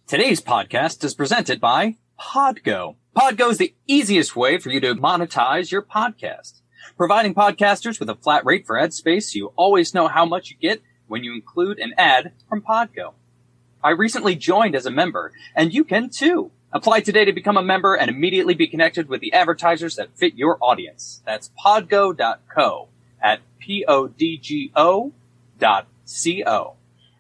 Today's podcast is presented by Podgo. Podgo is the easiest way for you to monetize your podcast, providing podcasters with a flat rate for ad space so you always know how much you get when you include an ad from Podgo. I recently joined as a member, and you can too. Apply today to become a member and immediately be connected with the advertisers that fit your audience. That's podgo.co at podgo.co.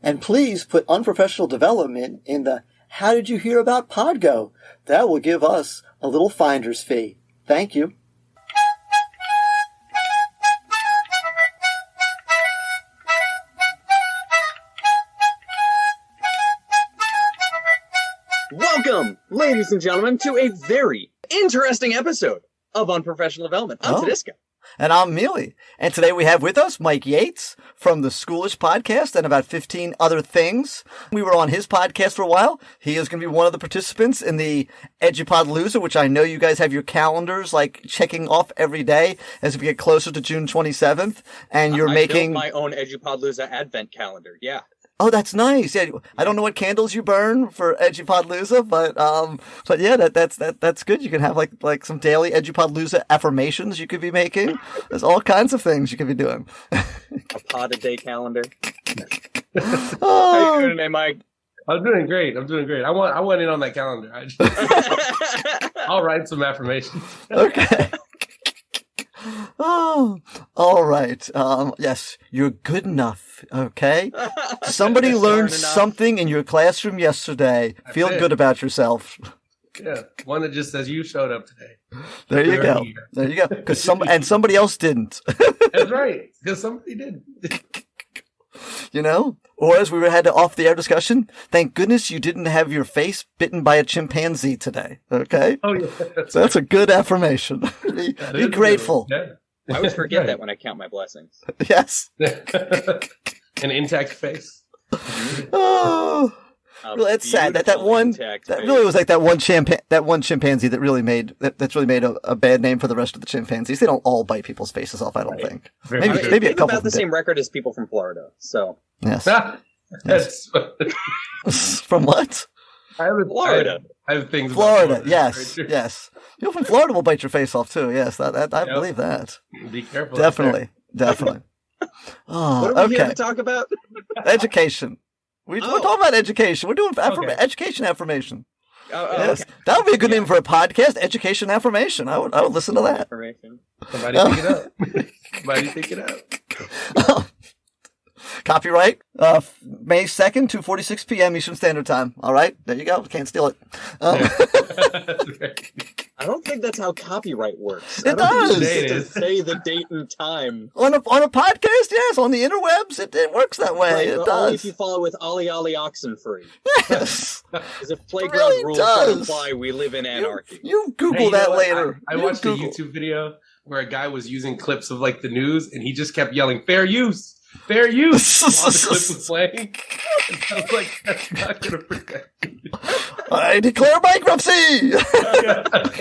And please put unprofessional development in the "How did you hear about Podgo?" That will give us a little finder's fee. Thank you. Welcome, ladies and gentlemen, to a very interesting episode of Unprofessional Development. I'm Tudisco. And I'm Mealey. And today we have with us Mike Yates from the Schoolish Podcast and about 15 other things. We were on his podcast for a while. He is going to be one of the participants in the Edupodlooza, which I know you guys have your calendars like checking off every day as we get closer to June 27th. And you're making built my own Edupodlooza advent calendar. Yeah. Oh, that's nice. Yeah, I don't know what candles you burn for Edupodlooza, but yeah, that's good. You can have like some daily Edupodlooza affirmations you could be making. There's all kinds of things you could be doing. A pod a day calendar. How you doing today, Mike? I'm doing great. I went in on that calendar. I'll write some affirmations. Okay. Oh, all right. Yes, you're good enough. Okay. Somebody learned something in your classroom yesterday. Feel good about yourself. Yeah, one that just says you showed up today. There you go. There you go. Because somebody else didn't. That's right. Because somebody did. You know, or as we had off the air discussion, thank goodness you didn't have your face bitten by a chimpanzee today. Okay. Oh yeah. That's a good affirmation. Be grateful. Yeah. I always forget that when I count my blessings. Yes. An intact face. Oh. Well, it's sad that really was like that one chimpanzee that really made a bad name for the rest of the chimpanzees. They don't all bite people's faces off, I don't think. Maybe a couple about the same record as people from Florida. So yes. Yes. From what? Florida. I have things. Florida. Yes. Yes. People from Florida will bite your face off too. Yes, I believe that. Be careful. Definitely. Oh, what are we here to talk about? Education. We're talking about education. We're doing education affirmation. Yes. Okay. That would be a good name for a podcast, Education Affirmation. I would listen to that. Affirmation. Somebody pick it up. Somebody pick it up. Copyright, May 2nd, 2:46 p.m. Eastern Standard Time. All right, there you go. Can't steal it. I don't think that's how copyright works. It does. You get to say the date and time. On a podcast, yes. On the interwebs, it works that way. Right, it does. Only if you follow with Ollie Oxenfree. Yes. Because if playground really rules does. don't apply, we live in anarchy. You Google that later. I watched a YouTube video where a guy was using clips of like the news, and he just kept yelling, "Fair use! Fair use!" while the clip was playing. And I was like, that's not going to protect you. I declare bankruptcy!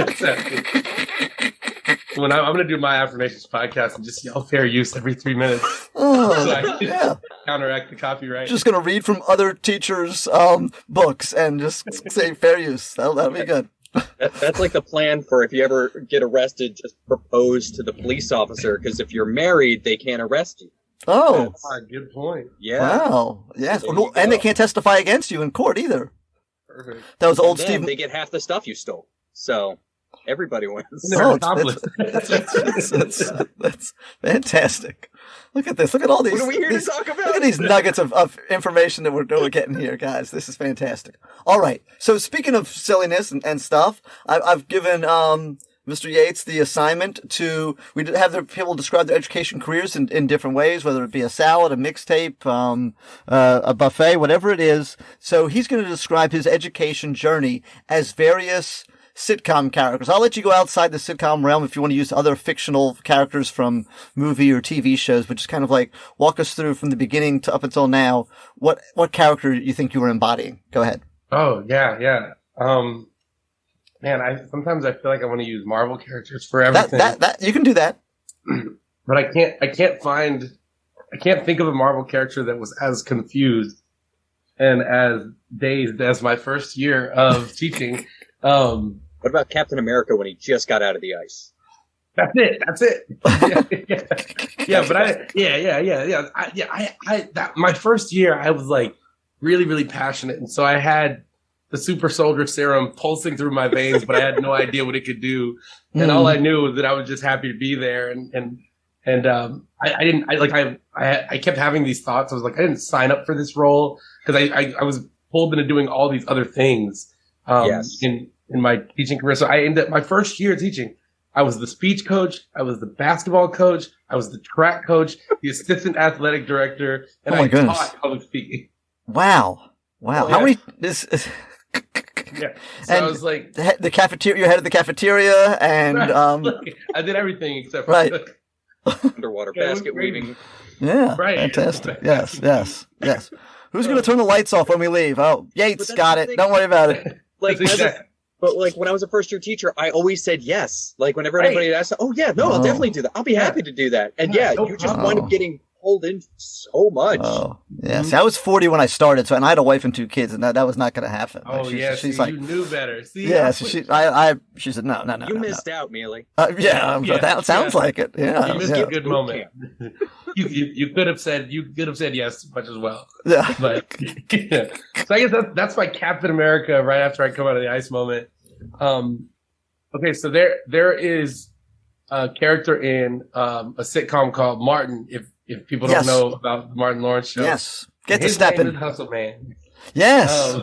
Exactly. When I'm going to do my affirmations podcast and just yell fair use every 3 minutes. Oh, so I can yeah. counteract the copyright. Just going to read from other teachers' books and just say fair use. That'll be good. That's like the plan for if you ever get arrested, just propose to the police officer, because if you're married, they can't arrest you. Oh. Good point. Yeah. Wow. Yes. And they can't testify against you in court either. Perfect. That was old Then Steve. they get half the stuff you stole. So everybody wins. No, that's fantastic. Look at this. Look at all these. What are we here to talk about? Look at these nuggets of information that we're getting here, guys. This is fantastic. All right. So speaking of silliness and stuff, I've given Mr. Yates the assignment we have the people describe their education careers in different ways, whether it be a salad, a mixtape, a buffet, whatever it is. So he's going to describe his education journey as various sitcom characters. I'll let you go outside the sitcom realm if you want to use other fictional characters from movie or TV shows, but just kind of like walk us through from the beginning to up until now, what character you think you were embodying. Go ahead. Oh, yeah. Man, sometimes I feel like I want to use Marvel characters for everything. That you can do that. But I can't think of a Marvel character that was as confused and as dazed as my first year of teaching. What about Captain America when he just got out of the ice? That's it. My first year, I was like really, really passionate. And so I had the super soldier serum pulsing through my veins, but I had no idea what it could do. And all I knew was that I was just happy to be there. I kept having these thoughts. I was like, I didn't sign up for this role because I was pulled into doing all these other things, in my teaching career. So I ended up my first year teaching. I was the speech coach. I was the basketball coach. I was the track coach, the assistant athletic director, and I taught public speaking. Wow. Yeah. How many? Yeah. So I was like the cafeteria. You head of the cafeteria, and I did everything except right. Underwater basket weaving. Yeah, right. Fantastic. Yes. Who's going to turn the lights off when we leave? Oh, Yates got it. Don't worry about it. But when I was a first year teacher, I always said yes. Like whenever anybody asked, I'll definitely do that. I'll be happy to do that. And you just wind up getting pulled in so much. Oh, yeah. See, I was 40 when I started, and I had a wife and 2 kids, and that was not going to happen. Oh, she's like, you knew better. See, yeah. So she said, no. You missed out, Mealey. That sounds like it. Yeah, you missed a good moment. You could have said yes much as well. Yeah, but so I guess that's my Captain America right after I come out of the ice moment. Okay, so there is a character in a sitcom called Martin. If people don't know about the Martin Lawrence show, yes, get to his stepping. name is Hustle Man. Yes,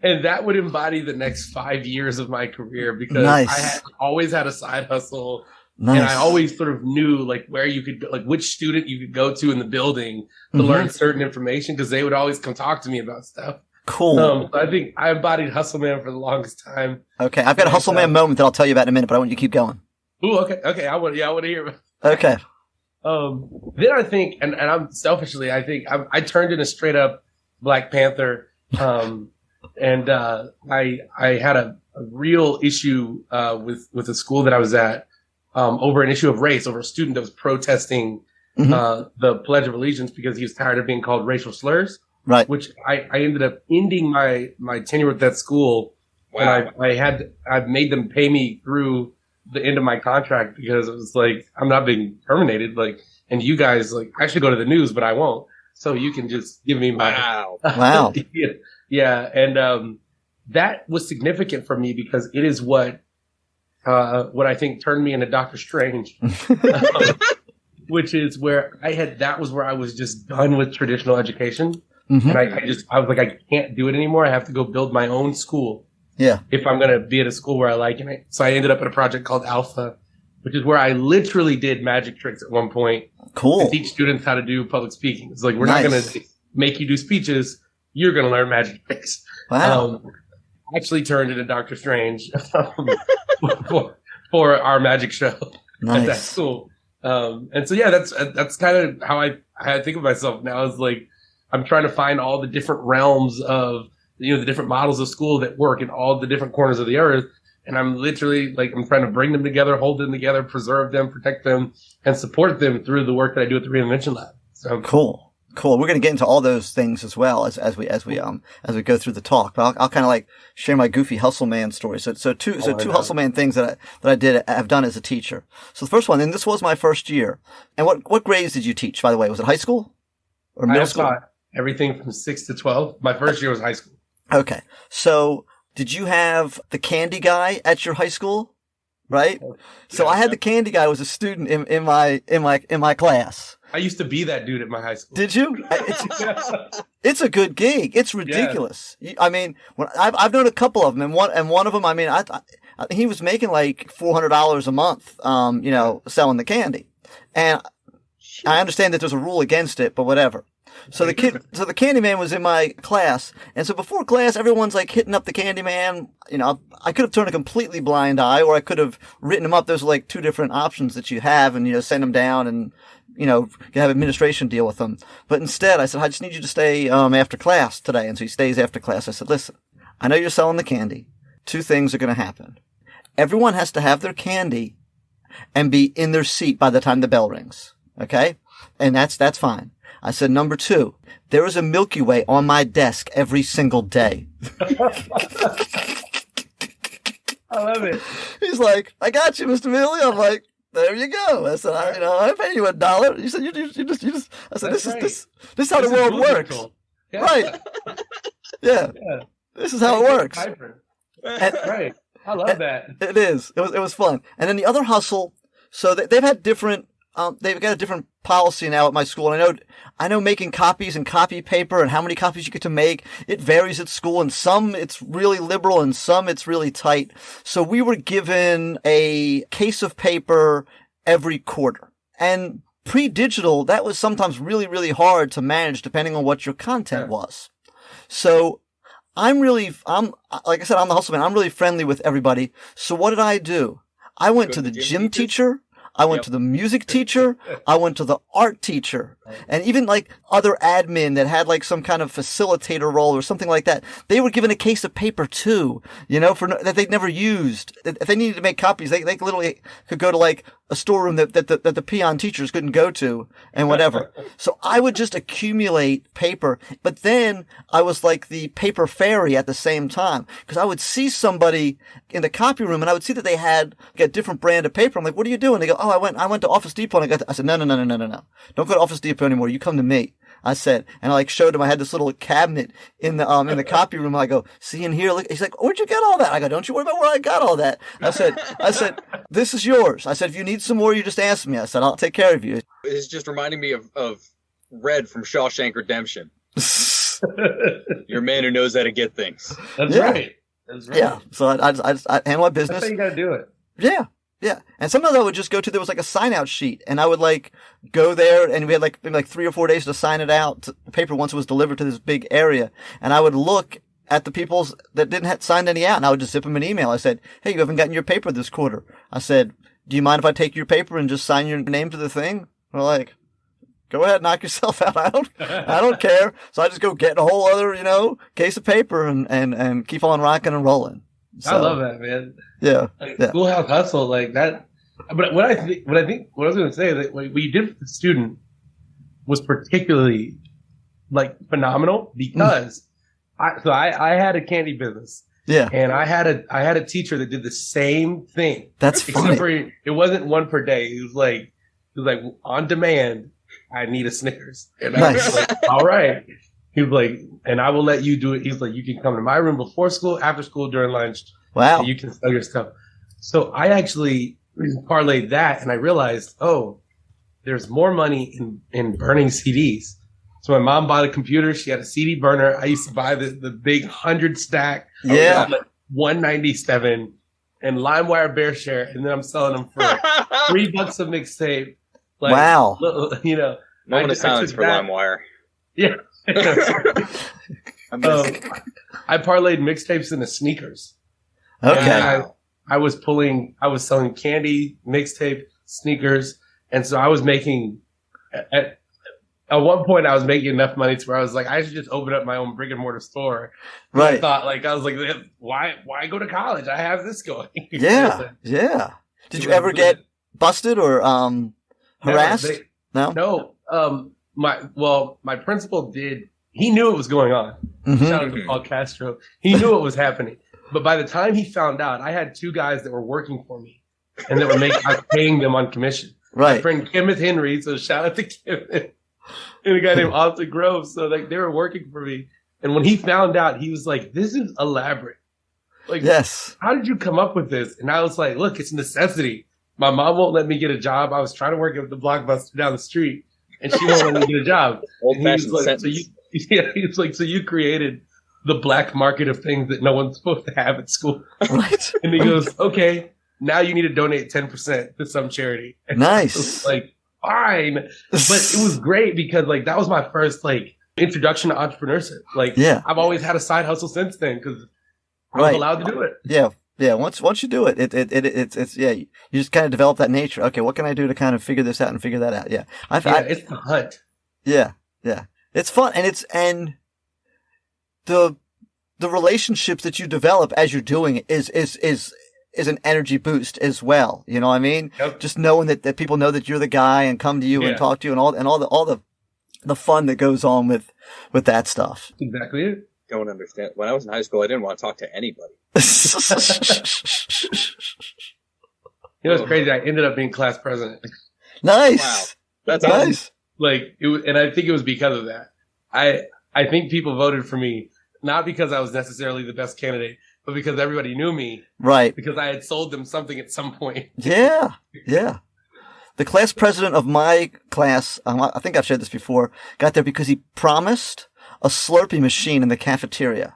and that would embody the next 5 years of my career because I always had a side hustle. Nice. And I always sort of knew like where you could, like which student you could go to in the building to learn certain information because they would always come talk to me about stuff. Cool. I think I embodied Hustle Man for the longest time. Okay, I've got a Hustle Man moment that I'll tell you about in a minute, but I want you to keep going. Ooh, okay. I want to hear about it. Okay. Then I think, and I'm selfishly, I think I turned into straight up Black Panther. And I had a real issue with the school that I was at. Over an issue of race, over a student that was protesting the Pledge of Allegiance because he was tired of being called racial slurs. Right. Which I ended up ending my tenure with that school. Wow. And I've made them pay me through the end of my contract because it was like, I'm not being terminated. Like, and you guys, like, I should go to the news, but I won't. So you can just give me my. Wow. Yeah. And that was significant for me because it is what I think turned me into Doctor Strange, which is where that was where I was just done with traditional education. And I was like, I can't do it anymore. I have to go build my own school. Yeah. If I'm going to be at a school where I like it. So I ended up at a project called Alpha, which is where I literally did magic tricks at one point. Cool. To teach students how to do public speaking. It's like, we're not going to make you do speeches. You're going to learn magic tricks. Wow. Actually turned into Doctor Strange for our magic show at that school. And so, that's kind of how I think of myself now is like, I'm trying to find all the different realms of, the different models of school that work in all the different corners of the earth. And I'm literally like, I'm trying to bring them together, hold them together, preserve them, protect them, and support them through the work that I do at the Reinvention Lab. So cool. We're going to get into all those things as well as we go through the talk. But I'll kind of like share my goofy Hustle Man story. So two Hustle Man things that I've done as a teacher. So the first one, and this was my first year. And what grades did you teach, by the way? Was it high school or middle school? I taught everything from 6 to 12. My first year was high school. Okay. So did you have the candy guy at your high school? Right? So I had the candy guy was a student in my class. I used to be that dude at my high school. Did you? It's a good gig. It's ridiculous. Yeah. I mean, I've known a couple of them, and one of them, I mean, he was making like $400 a month, selling the candy, and I understand that there's a rule against it, but whatever. So the candy man was in my class, and so before class, everyone's like hitting up the candy man. I could have turned a completely blind eye, or I could have written him up. There's like 2 different options that you have, and send them down and. You have administration deal with them. But instead, I said, I just need you to stay after class today. And so he stays after class. I said, listen, I know you're selling the candy. 2 things are going to happen. Everyone has to have their candy and be in their seat by the time the bell rings. Okay? And that's fine. I said, number 2, there is a Milky Way on my desk every single day. I love it. He's like, I got you, Mr. Mealey. I'm like, there you go. I said, I pay you $1. He said, you just. I said, this is how the world works. Yeah. Right. Yeah. This is how it works. Right. I love that. It is. It was fun. And then the other hustle. So they've had different. They've got a different policy now at my school. And I know making copies and copy paper and how many copies you get to make, it varies at school. And some it's really liberal and some it's really tight. So we were given a case of paper every quarter. And pre-digital, that was sometimes really, really hard to manage depending on what your content was. So like I said, I'm the hustle man. I'm really friendly with everybody. So what did I do? I went to the gym teacher. I went to the music teacher. I went to the art teacher, and even like other admin that had like some kind of facilitator role or something like that. They were given a case of paper too, that they'd never used. If they needed to make copies, they literally could go to like a storeroom that the peon teachers couldn't go to and whatever. So I would just accumulate paper, but then I was like the paper fairy at the same time because I would see somebody in the copy room and I would see that they had like a different brand of paper. I'm like, what are you doing? They go, oh, I went to Office Depot and I said, no. Don't go to Office Depot anymore. You come to me. I said, and I like showed him I had this little cabinet in the copy room. I go, see in here, look. He's like, where'd you get all that? I go, don't you worry about where I got all that. I said, this is yours. I said, if you need some more, you just ask me. I said, I'll take care of you. It's just reminding me of Red from Shawshank Redemption. You're a man who knows how to get things. That's right. Yeah. So I handle my business. That's how you got to do it. Yeah. Yeah. And sometimes I would just go to, there was like a sign out sheet and I would like go there and we had like maybe like 3 or 4 days to sign it out. The paper once it was delivered to this big area. And I would look at the people that didn't have signed any out and I would just zip them an email. I said, hey, you haven't gotten your paper this quarter. I said, do you mind if I take your paper and just sign your name to the thing? They're like, go ahead, knock yourself out. I don't care. So I just go get a whole other, case of paper and keep on rocking and rolling. So, I love that, man. Yeah. Schoolhouse hustle, like that. But what I was going to say, that what you did for the student was particularly like phenomenal because I had a candy business. Yeah. And I had a teacher that did the same thing. That's funny. Except for it wasn't one per day. It was like on demand. I need a Snickers. And I was like, all right. He was like, and I will let you do it. He's like, you can come to my room before school, after school, during lunch. Wow. And you can sell your stuff. So I actually parlayed that and I realized, there's more money in burning CDs. So my mom bought a computer. She had a CD burner. I used to buy the big 100 stack. Yeah. Like $197 and LimeWire Bear Share. And then I'm selling them for $3 a mixtape. Like, wow. Moment of silence for LimeWire. Yeah. I parlayed mixtapes into sneakers. Okay. I was selling candy, mixtape, sneakers. And so I was making, at one point I was making enough money to where I was like, I should just open up my own brick and mortar store. Right. I was like, why go to college? I have this going. Yeah. Yeah. Did you ever get busted or, harassed? No. My principal did. He knew what was going on. Mm-hmm. Shout out to Paul Castro. He knew what was happening. But by the time he found out, I had 2 guys that were working for me and that were I was paying them on commission. Right. My friend Kenneth Henry. So shout out to Kenneth and a guy named Austin Grove. So like they were working for me. And when he found out, he was like, this is elaborate. Like, yes. How did you come up with this? And I was like, look, it's necessity. My mom won't let me get a job. I was trying to work at the Blockbuster down the street. And she won't let me get a job. Old-fashioned sentence. He's like, so you created the black market of things that no one's supposed to have at school. Right. And he goes, okay, now you need to donate 10% to some charity. And nice. I was like, fine. But it was great because like that was my first like introduction to entrepreneurship. Like I've always had a side hustle since then because I was allowed to do it. Yeah. Yeah, once you do it, it's you just kind of develop that nature. Okay, what can I do to kind of figure this out and figure that out? Yeah, it's the hunt. Yeah, it's fun, and the relationships that you develop as you're doing it is an energy boost as well. You know what I mean? Yep. Just knowing that people know that you're the guy and come to you and talk to you and all the the fun that goes on with that stuff. Exactly it. Don't understand. When I was in high school, I didn't want to talk to anybody. You know what's crazy? I ended up being class president. Nice. Wow. That's nice. awesome. Like, and I think it was because of that. I think people voted for me, not because I was necessarily the best candidate, but because everybody knew me. Right. Because I had sold them something at some point. Yeah. Yeah. The class president of my class, I think I've shared this before, got there because he promised a Slurpee machine in the cafeteria.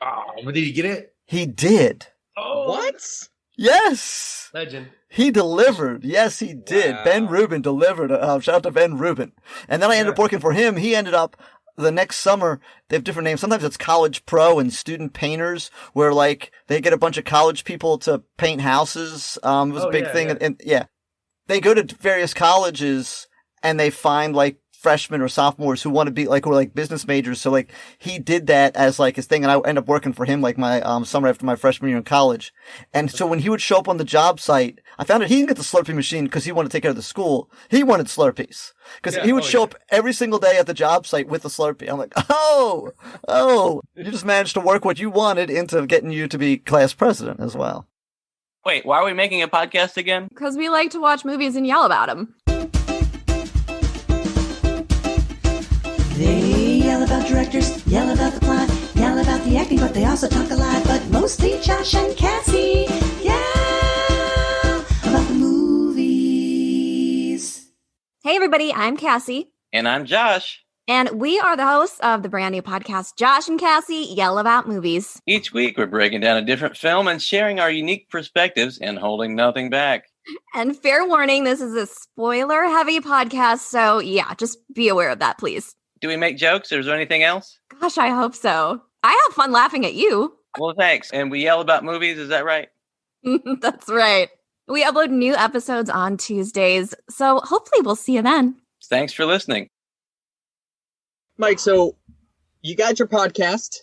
Oh, but did he get it? He did. Oh, What? Yes. legend. He delivered. Yes, he did. Wow. Ben Rubin delivered. Shout out to Ben Rubin. And then I ended up working for him. He ended up the next summer. They have different names. Sometimes it's college pro and student painters, where like they get a bunch of college people to paint houses. It was a big thing. Yeah. And they go to various colleges and they find like freshmen or sophomores who want to be like, who are like business majors. So like he did that as like his thing. And I ended up working for him like my summer after my freshman year in college. And so when he would show up on the job site, I found out he didn't get the Slurpee machine because he wanted to take care of the school. He wanted Slurpees because he would show up every single day at the job site with the Slurpee. I'm like, oh, you just managed to work what you wanted into getting you to be class president as well. Wait, why are we making a podcast again? Because we like to watch movies and yell about them. They yell about directors, yell about the plot, yell about the acting, but they also talk a lot. But mostly Josh and Cassie yell about the movies. Hey, everybody, I'm Cassie. And I'm Josh. And we are the hosts of the brand new podcast, Josh and Cassie Yell About Movies. Each week, we're breaking down a different film and sharing our unique perspectives and holding nothing back. And fair warning, this is a spoiler-heavy podcast, so yeah, just be aware of that, please. Do we make jokes or is there anything else? Gosh, I hope so. I have fun laughing at you. Well, thanks. And we yell about movies, is that right? That's right. We upload new episodes on Tuesdays, so hopefully we'll see you then. Thanks for listening. Mike, so you got your podcast.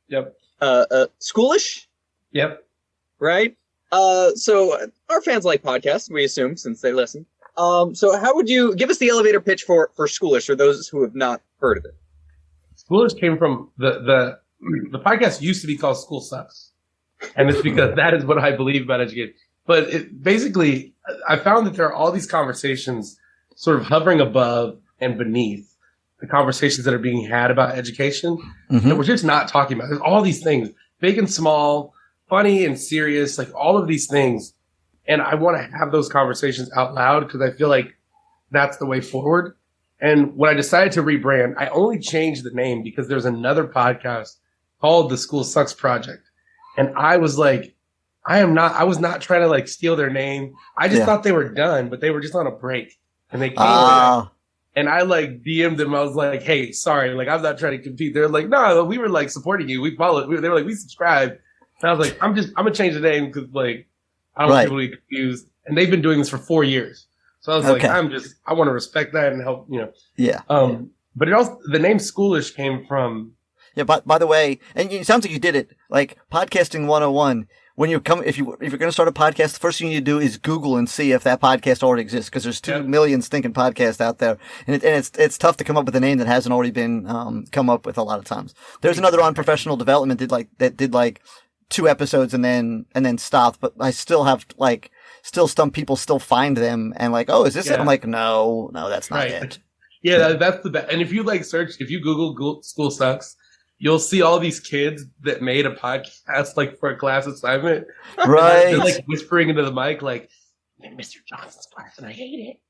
Yep. Schoolish, Yep. right? So our fans like podcasts, we assume, since they listen. So how would you give us the elevator pitch for Schoolish, or those who have not heard of it? Schoolish came from the podcast used to be called School Sucks. And it's because that is what I believe about education. But it basically, I found that there are all these conversations sort of hovering above and beneath the conversations that are being had about education that we're just not talking about. There's all these things, big and small, funny and serious, like all of these things. And I want to have those conversations out loud because I feel like that's the way forward. And when I decided to rebrand, I only changed the name because there's another podcast called The School Sucks Project. And I was like, I was not trying to like steal their name. I just thought they were done, but they were just on a break and they came back. And I like DM'd them. I was like, hey, sorry, like I'm not trying to compete. They're like, no, we were like supporting you. We followed. They were like, we subscribed. And I was like, I'm gonna change the name because like I don't want people to be confused. And they've been doing this for 4 years. So I was like, I want to respect that and help, Yeah. But it also, the name Schoolish came from. Yeah. By the way, and it sounds like you did it like podcasting 101. When you come, if you're going to start a podcast, the first thing you do is Google and see if that podcast already exists, because there's 2 million stinking podcasts out there, and it's tough to come up with a name that hasn't already been come up with a lot of times. There's another on professional development that did 2 episodes and then stopped, but I still have some people still find them and like, oh, is this it? I'm like, no, that's not it. Yeah, that's the best. And if you if you Google School Sucks, you'll see all these kids that made a podcast like for a class assignment. Right. They're like whispering into the mic like, Mr. Johnson's class and I hate it.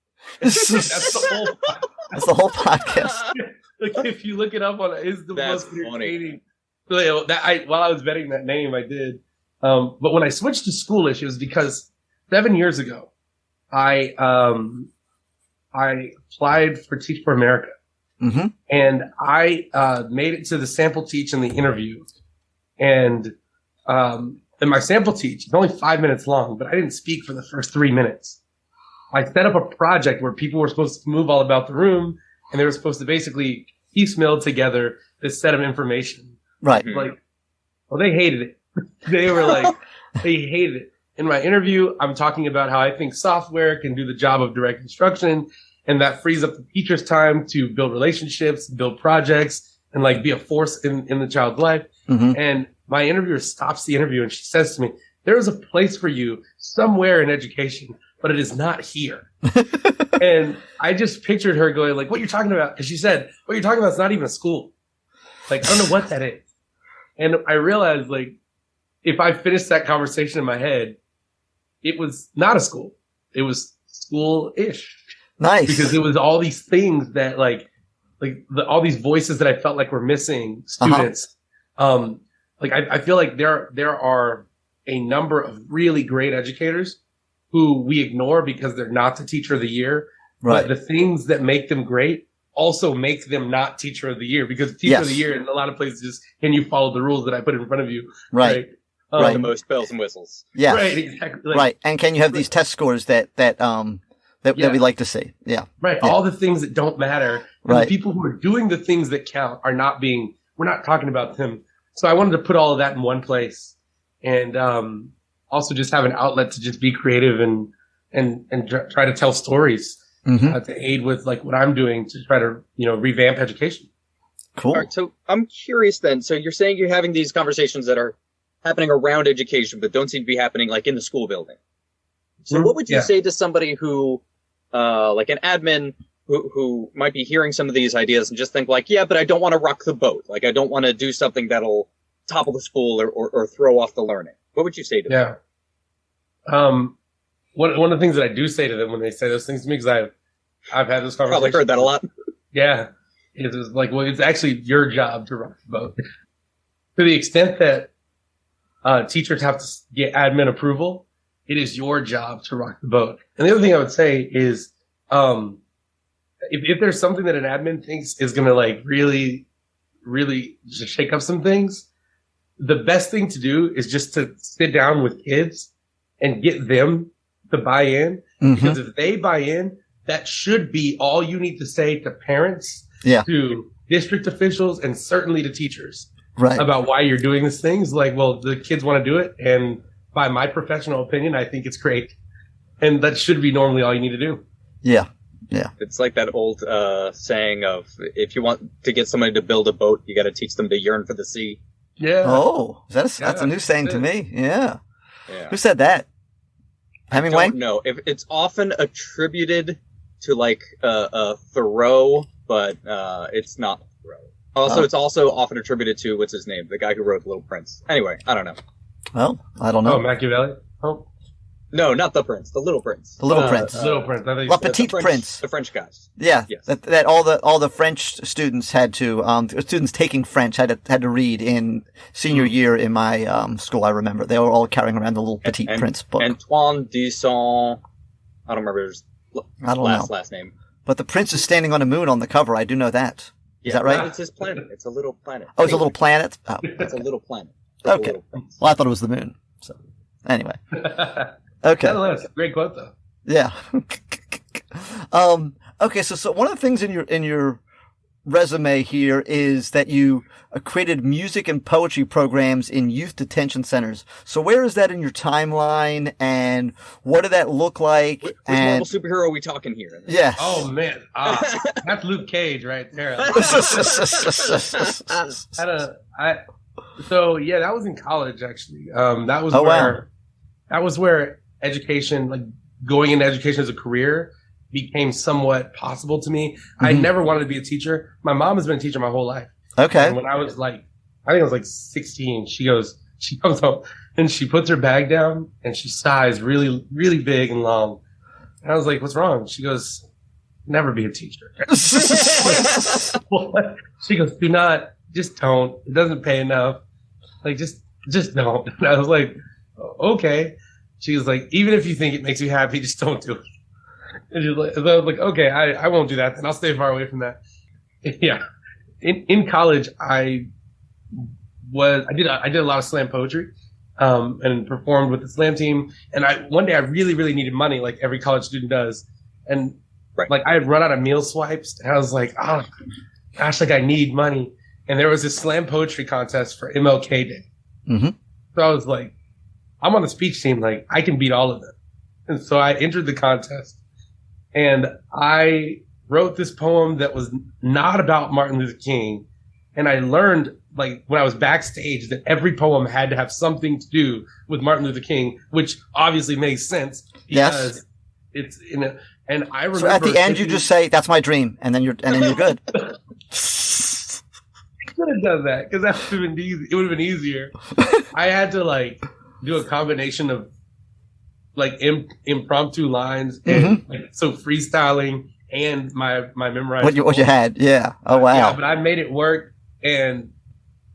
That's the whole podcast. Like if you look it up on it's the That's most funny. While I was vetting that name, I did. But when I switched to Schoolish, it was because 7 years ago, I applied for Teach for America. Mm-hmm. And I made it to the sample teach and the interview. And my sample teach is only 5 minutes long, but I didn't speak for the first 3 minutes. I set up a project where people were supposed to move all about the room, and they were supposed to basically piecemeal together this set of information. Right. Like, well, they hated it. They were like, they hated it. In my interview, I'm talking about how I think software can do the job of direct instruction. And that frees up the teacher's time to build relationships, build projects, and like be a force in the child's life. Mm-hmm. And my interviewer stops the interview and she says to me, there is a place for you somewhere in education, but it is not here. And I just pictured her going like, what you're talking about? And she said, what you're talking about is not even a school. Like, I don't know what that is. And I realized like, if I finished that conversation in my head, it was not a school. It was school-ish. Nice. Because it was all these things that all these voices that I felt like were missing students. I feel like there are a number of really great educators who we ignore because they're not the teacher of the year. Right. But the things that make them great also make them not teacher of the year, because teacher of the year in a lot of places is, can you follow the rules that I put in front of you? Right. The most bells and whistles. Yeah. Right. Exactly. Right. And can you have these test scores that we like to see? Yeah. Right. Yeah. All the things that don't matter. Right. The people who are doing the things that count are we're not talking about them. So I wanted to put all of that in one place, and also just have an outlet to just be creative and try to tell stories to aid with like what I'm doing to try to, revamp education. Cool. All right, so I'm curious then. So you're saying you're having these conversations that are happening around education, but don't seem to be happening like in the school building. So what would you say to somebody who, like an admin who might be hearing some of these ideas and just think like, yeah, but I don't want to rock the boat. Like I don't want to do something that'll topple the school or throw off the learning. What would you say to them? One of the things that I do say to them when they say those things to me, because I've had this conversation. Probably heard that a lot. Yeah. It was like, well, it's actually your job to rock the boat. To the extent that teachers have to get admin approval, it is your job to rock the boat. And the other thing I would say is, if there's something that an admin thinks is going to like really, really just shake up some things, the best thing to do is just to sit down with kids and get them to buy in. Because if they buy in, that should be all you need to say to parents, to district officials, and certainly to teachers about why you're doing these things. Like, well, the kids want to do it, and by my professional opinion, I think it's great. And that should be normally all you need to do. Yeah. Yeah. It's like that old saying of, if you want to get somebody to build a boat, you got to teach them to yearn for the sea. Yeah. Oh, that's a new saying to me. Yeah. Who said that? Hemingway? I don't know. If it's often attributed to like Thoreau, but it's not Thoreau. Also, it's also often attributed to, what's his name? The guy who wrote The Little Prince. Anyway, I don't know. Well, I don't know. Oh, Machiavelli? Oh. No, not The Prince. The Little Prince. The Little Prince. Little Prince. I think Le Petit Prince. The French guys. Yeah. Yes. That all the French students had to students taking French had to read in senior year in my school. I remember they were all carrying around the Little Petit Prince book. Antoine de Saint. I don't remember his last name. But the prince is standing on a moon on the cover. I do know that. Is that right? It's his planet. It's a little planet. Oh, it's a little planet. Oh. It's a little planet. Okay. Well, I thought it was the moon. So, anyway. Okay. Nonetheless, great quote though. Yeah. Okay. So one of the things in your resume here is that you created music and poetry programs in youth detention centers. So where is that in your timeline, and what did that look like? Which Marvel superhero are we talking here? Yes. Oh man, that's Luke Cage right there. So yeah, that was in college actually. That was where education, like going into education as a career, became somewhat possible to me. I never wanted to be a teacher. My mom has been a teacher my whole life. Okay. And when I was like, I think I was like 16, she comes home and she puts her bag down and she sighs really, really big and long. And I was like, what's wrong? She goes, never be a teacher. She goes, just don't. It doesn't pay enough. Like, just don't. And I was like, okay. She was like, even if you think it makes you happy, just don't do it. And I was like, okay, I won't do that. Then I'll stay far away from that. Yeah. In college, I did a lot of slam poetry, and performed with the slam team. And one day I really, really needed money, like every college student does. And like I had run out of meal swipes, and I was like, oh gosh, like I need money. And there was this slam poetry contest for MLK Day. So I was like, I'm on the speech team, like I can beat all of them. And so I entered the contest. And I wrote this poem that was not about Martin Luther King. And I learned, like, when I was backstage, that every poem had to have something to do with Martin Luther King, which obviously makes sense because it's in a. And I remember. So at the end, you just say, "That's my dream," and then you're good. I could have done that because that would have been easy. It would have been easier. I had to like do a combination of like impromptu lines and like, so freestyling and my memorized. What you had, yeah. Oh wow. Yeah, but I made it work. And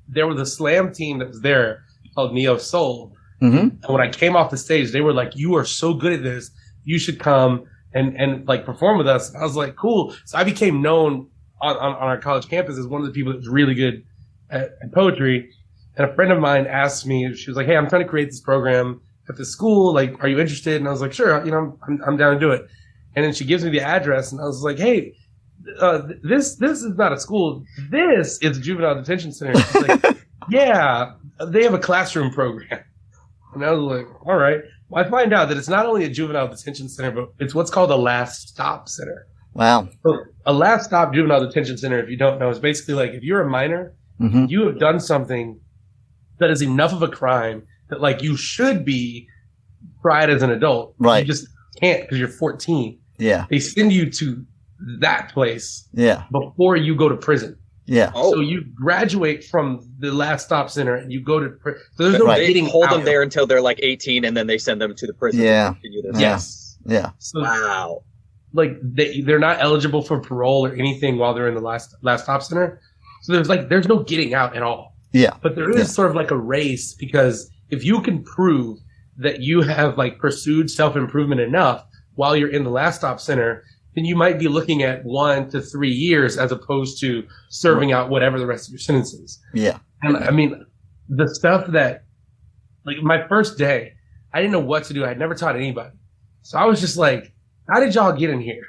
there was a slam team that was there called Neo Soul. And when I came off the stage, they were like, "You are so good at this. You should come and like perform with us." And I was like, "Cool." So I became known on our college campus as one of the people that was really good at poetry. And a friend of mine asked me, she was like, "Hey, I'm trying to create this program at the school. Like, are you interested?" And I was like, "Sure, I'm down to do it." And then she gives me the address, and I was like, "Hey, this is not a school. This is a juvenile detention center." She's like, "Yeah, they have a classroom program." And I was like, "All right." Well, I find out that it's not only a juvenile detention center, but it's what's called a last stop center. Wow. So a last stop juvenile detention center, if you don't know, is basically like if you're a minor, you have done something that is enough of a crime that like you should be tried as an adult. Right. You just can't because you're 14. Yeah. They send you to that place before you go to prison. Yeah. So you graduate from the last stop center and you go to prison. So there's no getting They hold out. them there until they're like 18 and then they send them to the prison. Yeah. Yes. Yeah. So, wow. Like they're not eligible for parole or anything while they're in the last stop center. So there's no getting out at all. Yeah. But there is sort of like a race because if you can prove that you have like pursued self-improvement enough while you're in the last stop center, then you might be looking at 1 to 3 years as opposed to serving out whatever the rest of your sentence is. Yeah. And I mean, the stuff that, like my first day, I didn't know what to do. I'd never taught anybody. So I was just like, "How did y'all get in here?"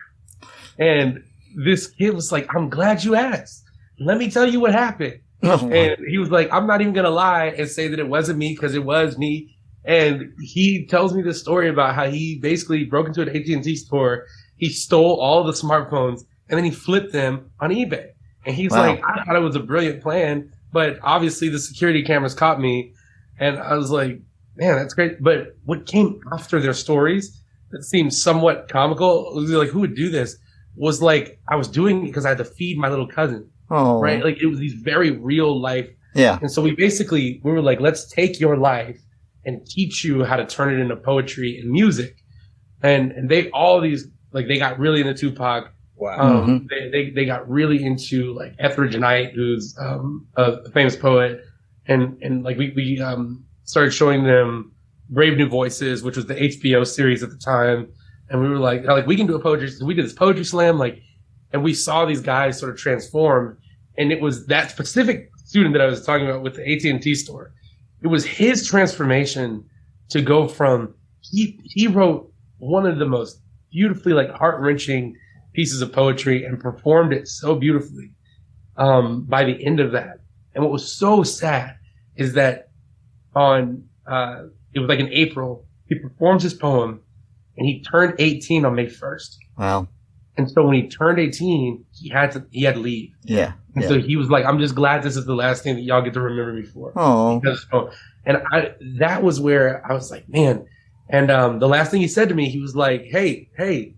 And this kid was like, "I'm glad you asked. Let me tell you what happened." And he was like, "I'm not even going to lie and say that it wasn't me because it was me." And he tells me this story about how he basically broke into an AT&T store. He stole all the smartphones and then he flipped them on eBay. And he's like, "I thought it was a brilliant plan, but obviously the security cameras caught me." And I was like, "Man, that's great." But what came after their stories that seemed somewhat comical, was like, who would do this? Was like, I was doing it because I had to feed my little cousin. Oh. Right? Like it was these very real life. Yeah. And so we were like, let's take your life and teach you how to turn it into poetry and music. And they they got really into Tupac. Wow. They got really into like Etheridge Knight, who's a famous poet, and like we started showing them Brave New Voices, which was the HBO series at the time, and we were like we can do a poetry. So we did this poetry slam, and we saw these guys sort of transform, and it was that specific student that I was talking about with the AT&T store. It was his transformation to go from he wrote one of the most beautifully like heart-wrenching pieces of poetry and performed it so beautifully by the end of that. And what was so sad is that it was like in April, he performed his poem and he turned 18 on May 1st. Wow. And so when he turned 18, he had to leave. Yeah. And so he was like, "I'm just glad this is the last thing that y'all get to remember me for." Oh. And that was where I was like, man. And the last thing he said to me, he was like, hey,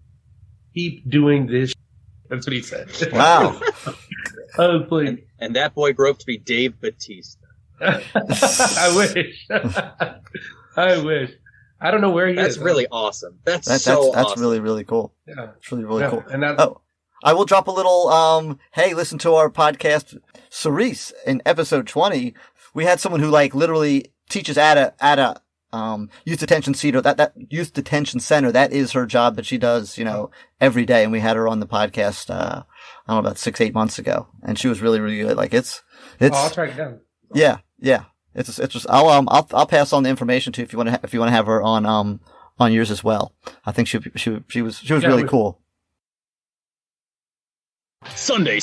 keep doing this. That's what he said. Wow. I was like, and that boy grew up to be Dave Bautista. I wish. I wish. I don't know where he is. That's really awesome. That's awesome. Really, really cool. Yeah. It's really, really cool. And that's, I will drop a little, hey, listen to our podcast, Cerise, in episode 20. We had someone who like literally teaches at a youth detention center. That youth detention center, that is her job that she does, every day. And we had her on the podcast, I don't know, about 6-8 months ago. And she was really, really good. Like it's, I'll track it down. Yeah. It's just, I'll pass on the information to you if you want to have her on yours as well. I think she was really cool. Sunday.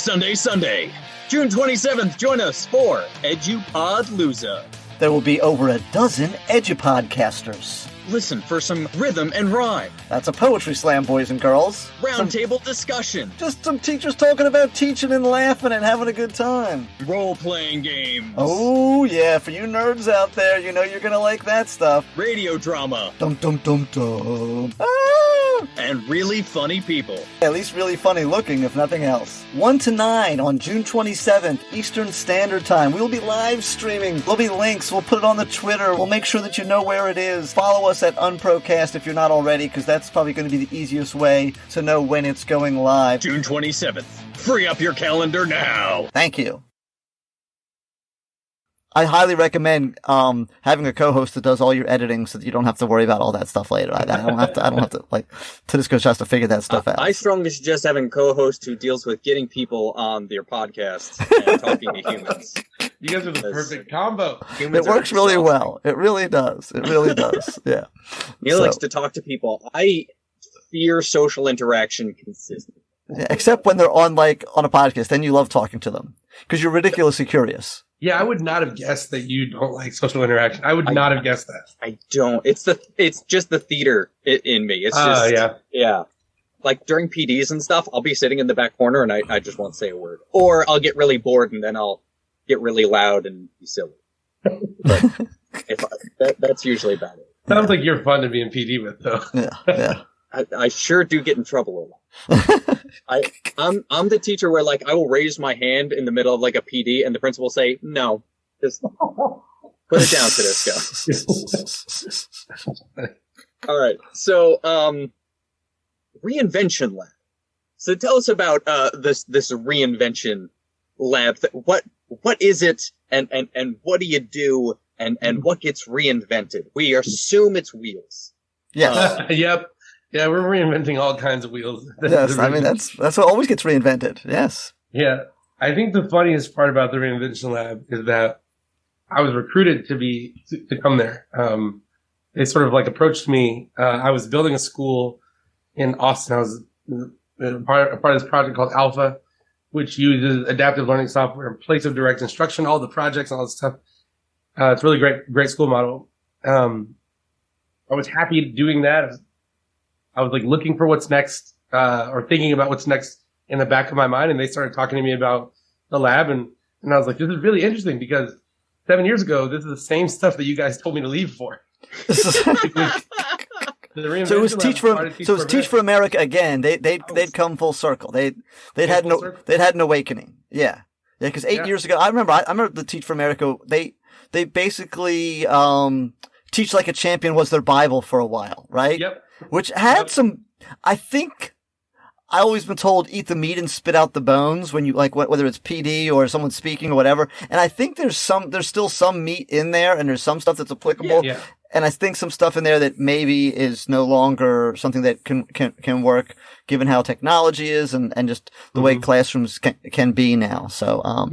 June 27th, join us for EduPodLoza. There will be over a dozen EduPodcasters. Listen for some rhythm and rhyme. That's a poetry slam, boys and girls. Roundtable discussion. Just some teachers talking about teaching and laughing and having a good time. Role-playing games. Oh, yeah, for you nerds out there, you know you're gonna like that stuff. Radio drama. Dum dum dum dum. Ah! And really funny people. At least really funny looking, if nothing else. 1 to 9 on June 27th, Eastern Standard Time. We'll be live streaming. There'll be links. We'll put it on the Twitter. We'll make sure that you know where it is. Follow us at Unprocast if you're not already, because that's probably going to be the easiest way to know when it's going live. June 27th. Free up your calendar now. Thank you. I highly recommend having a co-host that does all your editing so that you don't have to worry about all that stuff later. I don't have to like Tudisco has to figure that stuff out. I strongly suggest having a co-host who deals with getting people on their podcast and talking to humans. You guys are the perfect combo. It works really well. It really does. It really does. Yeah. He likes to talk to people. I fear social interaction consistently. Yeah, except when they're on a podcast, then you love talking to them because you're ridiculously curious. Yeah, I would not have guessed that you don't like social interaction. I would not have guessed that. I don't. It's just the theater in me. It's just yeah. Like during PDs and stuff, I'll be sitting in the back corner and I just won't say a word, or I'll get really bored and then I'll get really loud and be silly. But that's usually about it. Sounds like you're fun to be in PD with, though. Yeah. I sure do get in trouble a lot. I'm the teacher where I will raise my hand in the middle of a PD and the principal will say, no, just put it down, Tudisco. All right. So, reinvention lab. So tell us about, this reinvention lab. What is it and what do you do and what gets reinvented? We assume it's wheels. Yes. Yep. Yeah, we're reinventing all kinds of wheels. Yes, I mean that's what always gets reinvented. Yes. Yeah, I think the funniest part about the Reinvention Lab is that I was recruited to come there. They sort of approached me. I was building a school in Austin. I was a part of this project called Alpha, which uses adaptive learning software in place of direct instruction, all the projects, all this stuff. It's a really great school model. I was happy doing that. I was looking for what's next, or thinking about what's next in the back of my mind. And they started talking to me about the lab. And I was like, this is really interesting because 7 years ago, this is the same stuff that you guys told me to leave for. So it was Teach for America again. They'd come full circle. They'd had an awakening. Yeah. Yeah. Cause 8 years ago, I remember the Teach for America. They basically, Teach Like a Champion was their Bible for a while, right? Yep. Which had some, I think, I always been told eat the meat and spit out the bones when you whether it's PD or someone speaking or whatever. And I think there's still some meat in there and there's some stuff that's applicable. Yeah. And I think some stuff in there that maybe is no longer something that can work given how technology is and just the way classrooms can be now. So,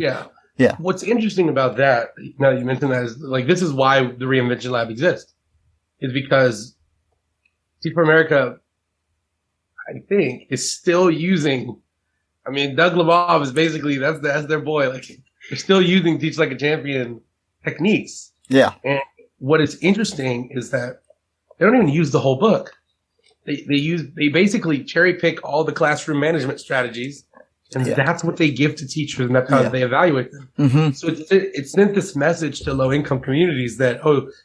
yeah. What's interesting about that, now that you mentioned that, is this is why the Reinvention Lab exists, is because Teach for America, I think, is still using, Doug Lebov is basically, that's their boy. They're still using Teach Like a Champion techniques. Yeah. And what is interesting is that they don't even use the whole book. They basically cherry pick all the classroom management strategies, and that's what they give to teachers, and that's how they evaluate them. Mm-hmm. So it sent this message to low-income communities that,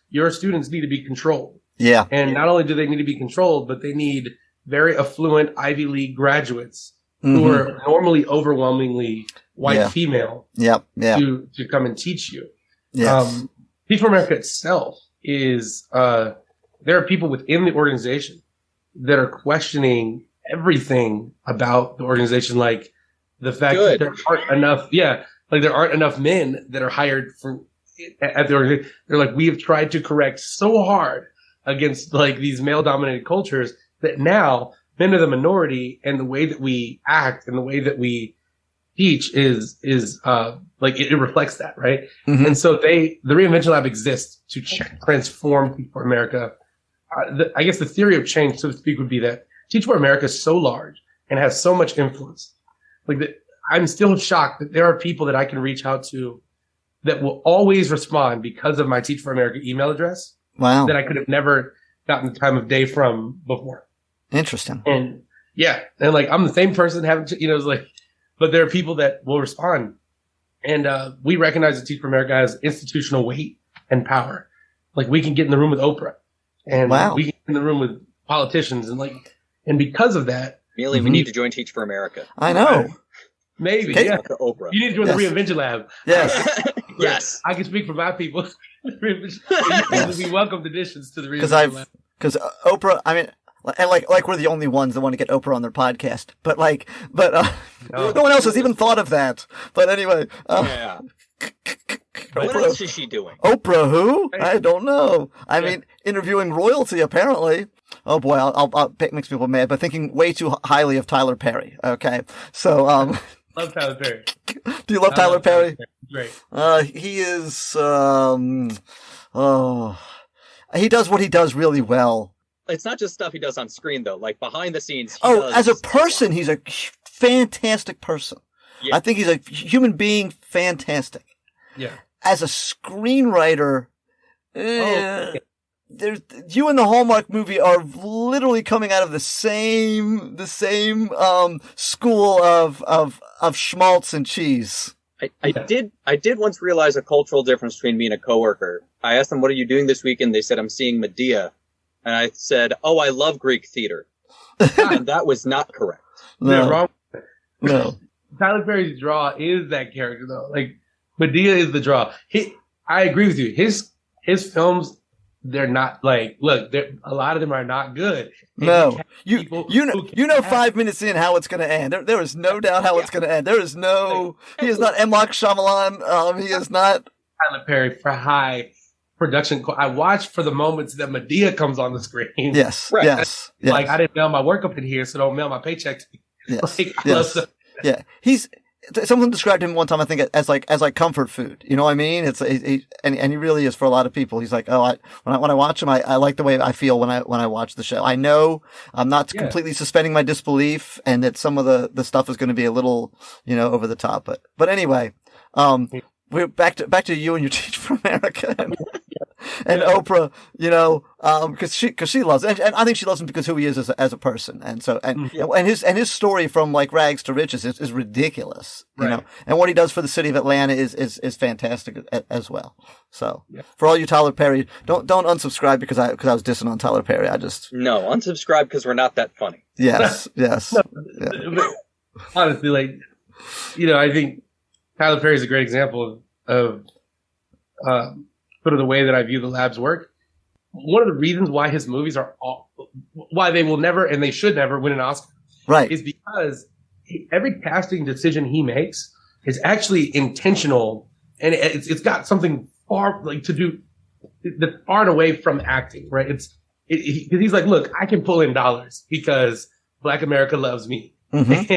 your students need to be controlled. Yeah. And not only do they need to be controlled, but they need very affluent Ivy League graduates who are normally overwhelmingly white female to come and teach you. Yes. Teach for America itself is, there are people within the organization that are questioning everything about the organization, like the fact that there aren't enough, there aren't enough men that are hired at the organization. They're like, we have tried to correct so hard against these male dominated cultures that now men are the minority, and the way that we act and the way that we teach is it reflects that, right? Mm-hmm. And so the Reinvention Lab exists to transform Teach for America. I guess the theory of change, so to speak, would be that Teach for America is so large and has so much influence. I'm still shocked that there are people that I can reach out to that will always respond because of my Teach for America email address. Wow. That I could have never gotten the time of day from before. Interesting. And yeah, and like I'm the same person having, it's like, but there are people that will respond, and we recognize that Teach for America has institutional weight and power. Like we can get in the room with Oprah, and we can get in the room with politicians, and because of that, Mealey, we need to join Teach for America. I know. Maybe, okay. yeah. Oprah. You need to join the Reinvention Lab. Yes. Yes. I can speak for my people. We welcome additions to the Reinvention Lab. Because Oprah, I mean, and like we're the only ones that want to get Oprah on their podcast, but no one else has even thought of that. But anyway, yeah. What else is she doing? Oprah who? I don't know. I mean, interviewing royalty apparently. Oh boy, I'll makes people mad, but thinking way too highly of Tyler Perry. Okay, so love Tyler Perry. Do you love Tyler Perry? Great. He is. He does what he does really well. It's not just stuff he does on screen though. Like behind the scenes. As a person, he's a fantastic person. Yeah. I think he's a human being, fantastic. Yeah. As a screenwriter, there's you and the Hallmark movie are literally coming out of the same school of schmaltz and cheese. I did once realize a cultural difference between me and a coworker. I asked them, "What are you doing this weekend?" They said, "I'm seeing Medea," and I said, "Oh, I love Greek theater," and that was not correct. No, wrong. No. Tyler Perry's draw is that character though. Like Medea is the draw. I agree with you. His films, they're not like, look, a lot of them are not good. No, you know 5 minutes in how it's going to end. There is no doubt how it's going to end. There is no. He is not M. Night Shyamalan. He is not Tyler Perry for high production. I watch for the moments that Medea comes on the screen. Yes, right. Yes. Like I didn't mail my work up in here, so don't mail my paycheck to me. Yes. Like, yes. Yeah. Someone described him one time, I think, as like comfort food. You know what I mean? And he really is for a lot of people. He's like, when I watch him, I like the way I feel when I watch the show. I know I'm not completely suspending my disbelief, and that some of the stuff is going to be a little, over the top. But anyway, we're back to you and your Teach for America and Oprah, because she loves it. And I think she loves him because who he is as a person. And so, and his story from like rags to riches is ridiculous, and what he does for the city of Atlanta is fantastic as well. So for all you Tyler Perry, don't unsubscribe because I was dissing on Tyler Perry. No, unsubscribe because we're not that funny. Yes. Yes. No, honestly, like, I think Tyler Perry is a great example of sort of the way that I view the lab's work. One of the reasons why his movies why they will never and they should never win an Oscar, right, is because every casting decision he makes is actually intentional, and it's got something far to do that's far and away from acting, right? Because he's like, look, I can pull in dollars because Black America loves me. Mm-hmm.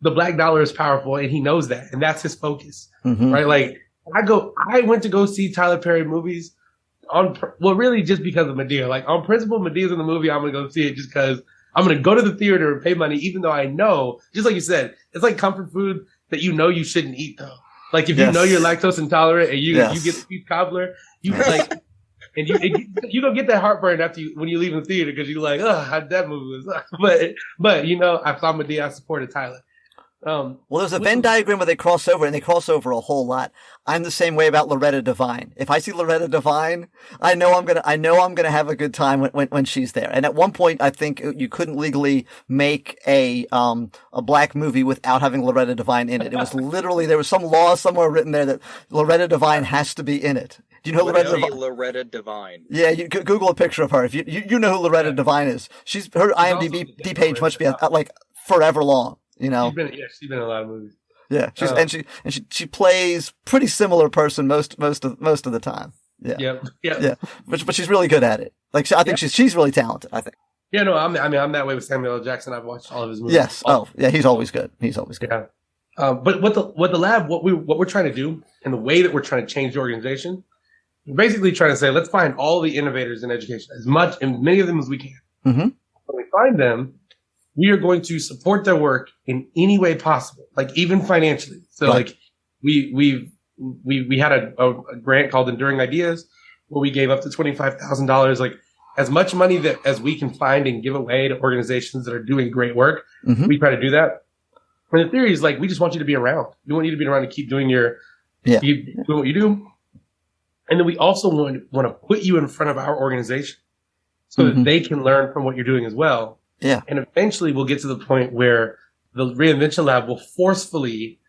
The Black dollar is powerful, and he knows that, and that's his focus, right? Like, I went to go see Tyler Perry movies really just because of Medea. Like, on principle, Medea's in the movie, I'm going to go see it just because I'm going to go to the theater and pay money, even though I know, just like you said, it's like comfort food that you shouldn't eat, though. Like, if you know you're lactose intolerant and you get a beef cobbler, you don't get that heartburn when you leave the theater because you're like, oh, how that movie was. But I saw Medea, I supported Tyler. Well, there's a Venn diagram where they cross over, and they cross over a whole lot. I'm the same way about Loretta Devine. If I see Loretta Devine, I know I'm gonna have a good time when she's there. And at one point, I think you couldn't legally make a black movie without having Loretta Devine in it. It was literally, there was some law somewhere written there that Loretta Devine has to be in it. Do you know Loretta Devine? Yeah, you Google a picture of her. If you know who Loretta Devine is, her IMDb page must be like forever long. She's been in a lot of movies. Yeah, she plays pretty similar person most of the time. Yeah. But she's really good at it. Like, I think she's really talented, I think. Yeah, no, I'm that way with Samuel L. Jackson. I've watched all of his movies. Yes. Oh, yeah, he's always good. Yeah. But what the lab, what we're trying to do, and the way that we're trying to change the organization, we're basically trying to say, let's find all the innovators in education, as many of them as we can. Mm-hmm. When we find them, we are going to support their work in any way possible, like even financially. So like we had a grant called Enduring Ideas where we gave up to $25,000, like as much money as we can find and give away to organizations that are doing great work, we try to do that. And the theory is like, we just want you to be around. We want you to be around to keep doing doing what you do. And then we also want to put you in front of our organization so that they can learn from what you're doing as well. Yeah. And eventually we'll get to the point where the Reinvention Lab will forcefully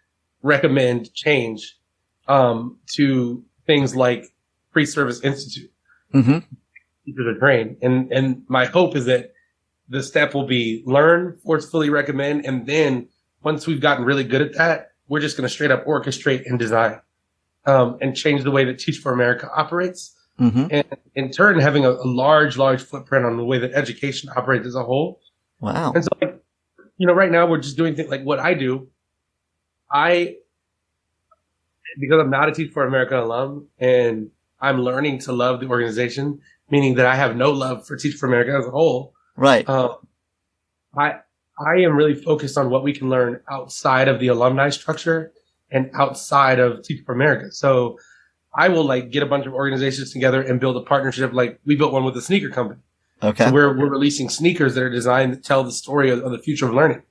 recommend change to things like Free Service Institute. Teachers are trained. And my hope is that the step will be learn, forcefully recommend, and then once we've gotten really good at that, we're just going to straight up orchestrate and design and change the way that Teach for America operates. And in turn, having a large footprint on the way that education operates as a whole. Wow. And so, like, right now we're just doing things like what I do. Because I'm not a Teach for America alum and I'm learning to love the organization, meaning that I have no love for Teach for America as a whole. Right. I am really focused on what we can learn outside of the alumni structure and outside of Teach for America. So I will get a bunch of organizations together and build a partnership. Like we built one with a sneaker company. Okay. So we're releasing sneakers that are designed to tell the story of the future of learning.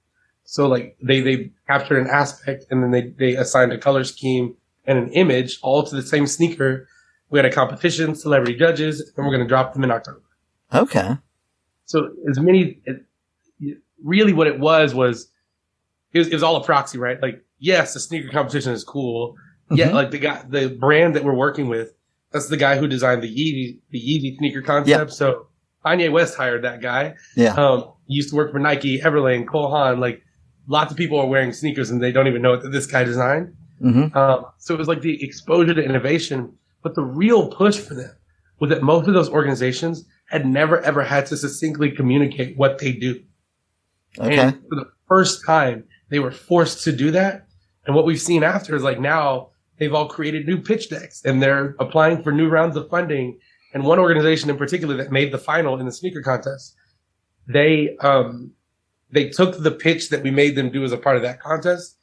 So they captured an aspect and then they assigned a color scheme and an image all to the same sneaker. We had a competition, celebrity judges, and we're going to drop them in October. Okay. So really what it was all a proxy, right? Like, yes, the sneaker competition is cool. Yeah, the brand that we're working with, that's the guy who designed the Yeezy sneaker concept. Yeah. So Kanye West hired that guy. Yeah. He used to work for Nike, Everlane, Cole Haan. Lots of people are wearing sneakers and they don't even know what this guy designed. So it was like the exposure to innovation, but the real push for them was that most of those organizations had never ever had to succinctly communicate what they do. Okay. And for the first time, they were forced to do that. And what we've seen after is now they've all created new pitch decks and they're applying for new rounds of funding. And one organization in particular that made the final in the sneaker contest, they took the pitch that we made them do as a part of that contest,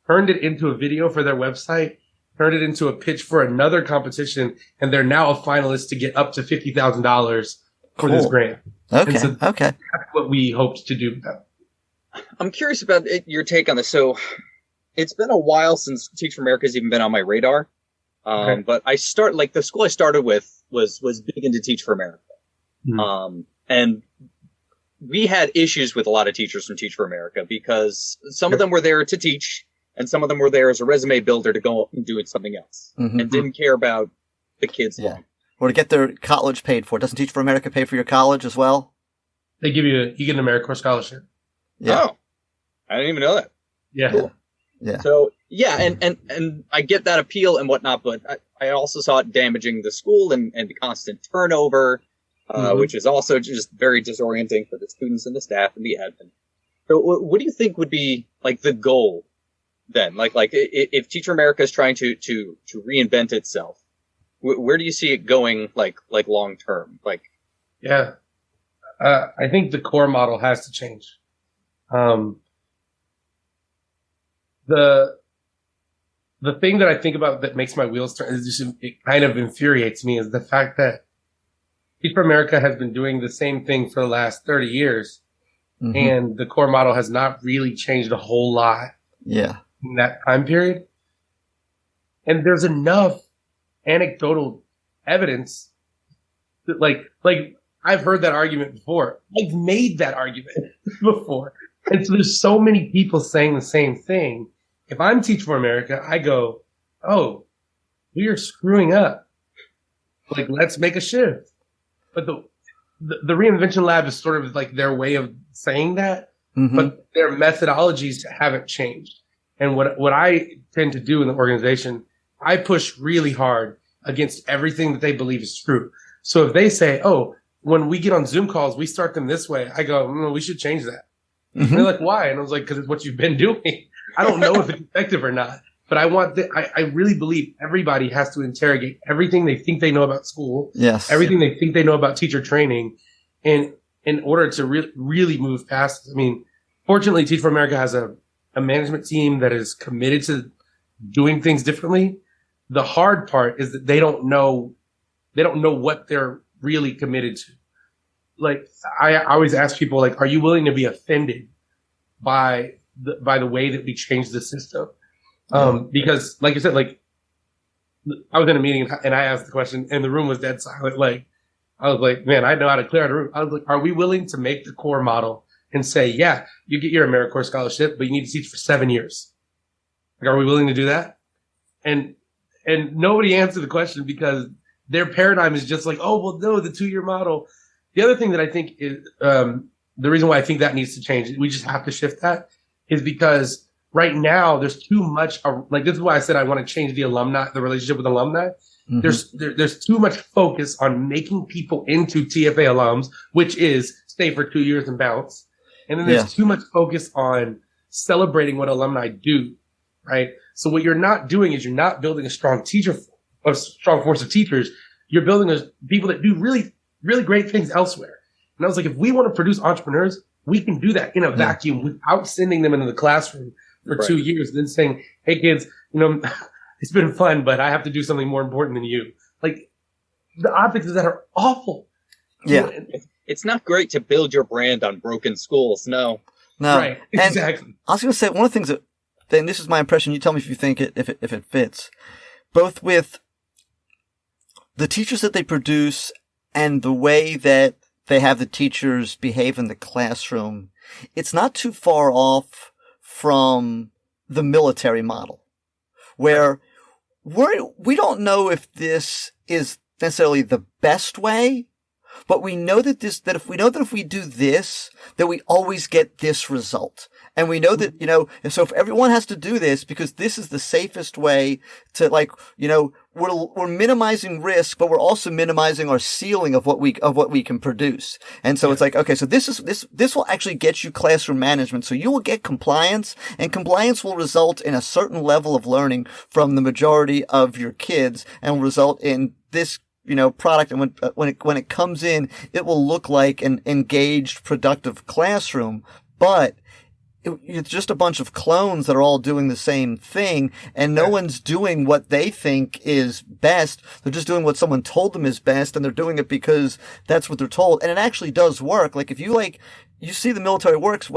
turned it into a video for their website, turned it into a pitch for another competition, and they're now a finalist to get up to $50,000 for this grant. Okay. So okay. That's what we hoped to do with that. I'm curious about your take on this. So it's been a while since Teach for America has even been on my radar. Okay. But the school I started with was big into Teach for America. And we had issues with a lot of teachers from Teach for America because some of them were there to teach and some of them were there as a resume builder to go and do something else and didn't care about the kids. Yeah. Or to get their college paid for. Doesn't Teach for America pay for your college as well? They you get an AmeriCorps scholarship. Yeah. Oh, I didn't even know that. Yeah. Cool. Yeah. So yeah, and I get that appeal and whatnot, but I also saw it damaging the school and the constant turnover, which is also just very disorienting for the students and the staff and the admin. So what do you think would be the goal then? If Teach for America is trying to reinvent itself, where do you see it going long term? Yeah. I think the core model has to change. The thing that I think about that makes my wheels turn is it kind of infuriates me is the fact that Teach for America has been doing the same thing for the last 30 years and the core model has not really changed a whole lot in that time period. And there's enough anecdotal evidence that I've heard that argument before. I've made that argument before. And so there's so many people saying the same thing. If I'm Teach for America, I go, oh, we are screwing up. Let's make a shift. But the Reinvention Lab is sort of their way of saying that, but their methodologies haven't changed. And what I tend to do in the organization, I push really hard against everything that they believe is true. So if they say, oh, when we get on Zoom calls, we start them this way, I go, no, we should change that. And they're like, why? And I was like, because it's what you've been doing. I don't know if it's effective or not, but I really believe everybody has to interrogate everything they think they know about school, everything they think they know about teacher training, and in order to really move past. I mean, fortunately, Teach for America has a management team that is committed to doing things differently. The hard part is that they don't know what they're really committed to. like, I always ask people, like, are you willing to be offended by the way that we change the system? Because, like you said, like, I was in a meeting and I asked the question and the room was dead silent. Like, I was like, man, I know how to clear out a room. I was like, are we willing to make the core model and say, yeah, you get your AmeriCorps scholarship, but you need to teach for 7 years? Like, are we willing to do that? And nobody answered the question because their paradigm is just like, oh, well, no, the 2-year model. The other thing that I think is, the reason why I think that needs to change, we just have to shift that, is because right now there's too much, like, this is why I said I want to change the relationship with alumni. Mm-hmm. There's too much focus on making people into TFA alums, which is stay for 2 years and bounce. And then there's too much focus on celebrating what alumni do, right? So what you're not doing is you're not building a strong force of teachers. You're building people that do really, really great things elsewhere. And I was like, if we want to produce entrepreneurs, we can do that in a vacuum without sending them into the classroom for 2 years and then saying, hey kids, it's been fun, but I have to do something more important than you. Like, the optics of that are awful. Yeah. It's not great to build your brand on broken schools. No. Right. Exactly. And I was going to say, one of the things that, then this is my impression, you tell me if you think if it fits, both with the teachers that they produce and the way that they have the teachers behave in the classroom, it's not too far off from the military model, where we don't know if this is necessarily the best way, but we know that if we do this, that we always get this result. And we know that, and so if everyone has to do this because this is the safest way to, like, we're minimizing risk, but we're also minimizing our ceiling of what we can produce. And so it's like, okay, so this will actually get you classroom management. So you will get compliance, and compliance will result in a certain level of learning from the majority of your kids and will result in this, product. And when it comes in, it will look like an engaged, productive classroom, but it's just a bunch of clones that are all doing the same thing, and no one's doing what they think is best. They're just doing what someone told them is best, and they're doing it because that's what they're told. And it actually does work. Like, if you see the military works,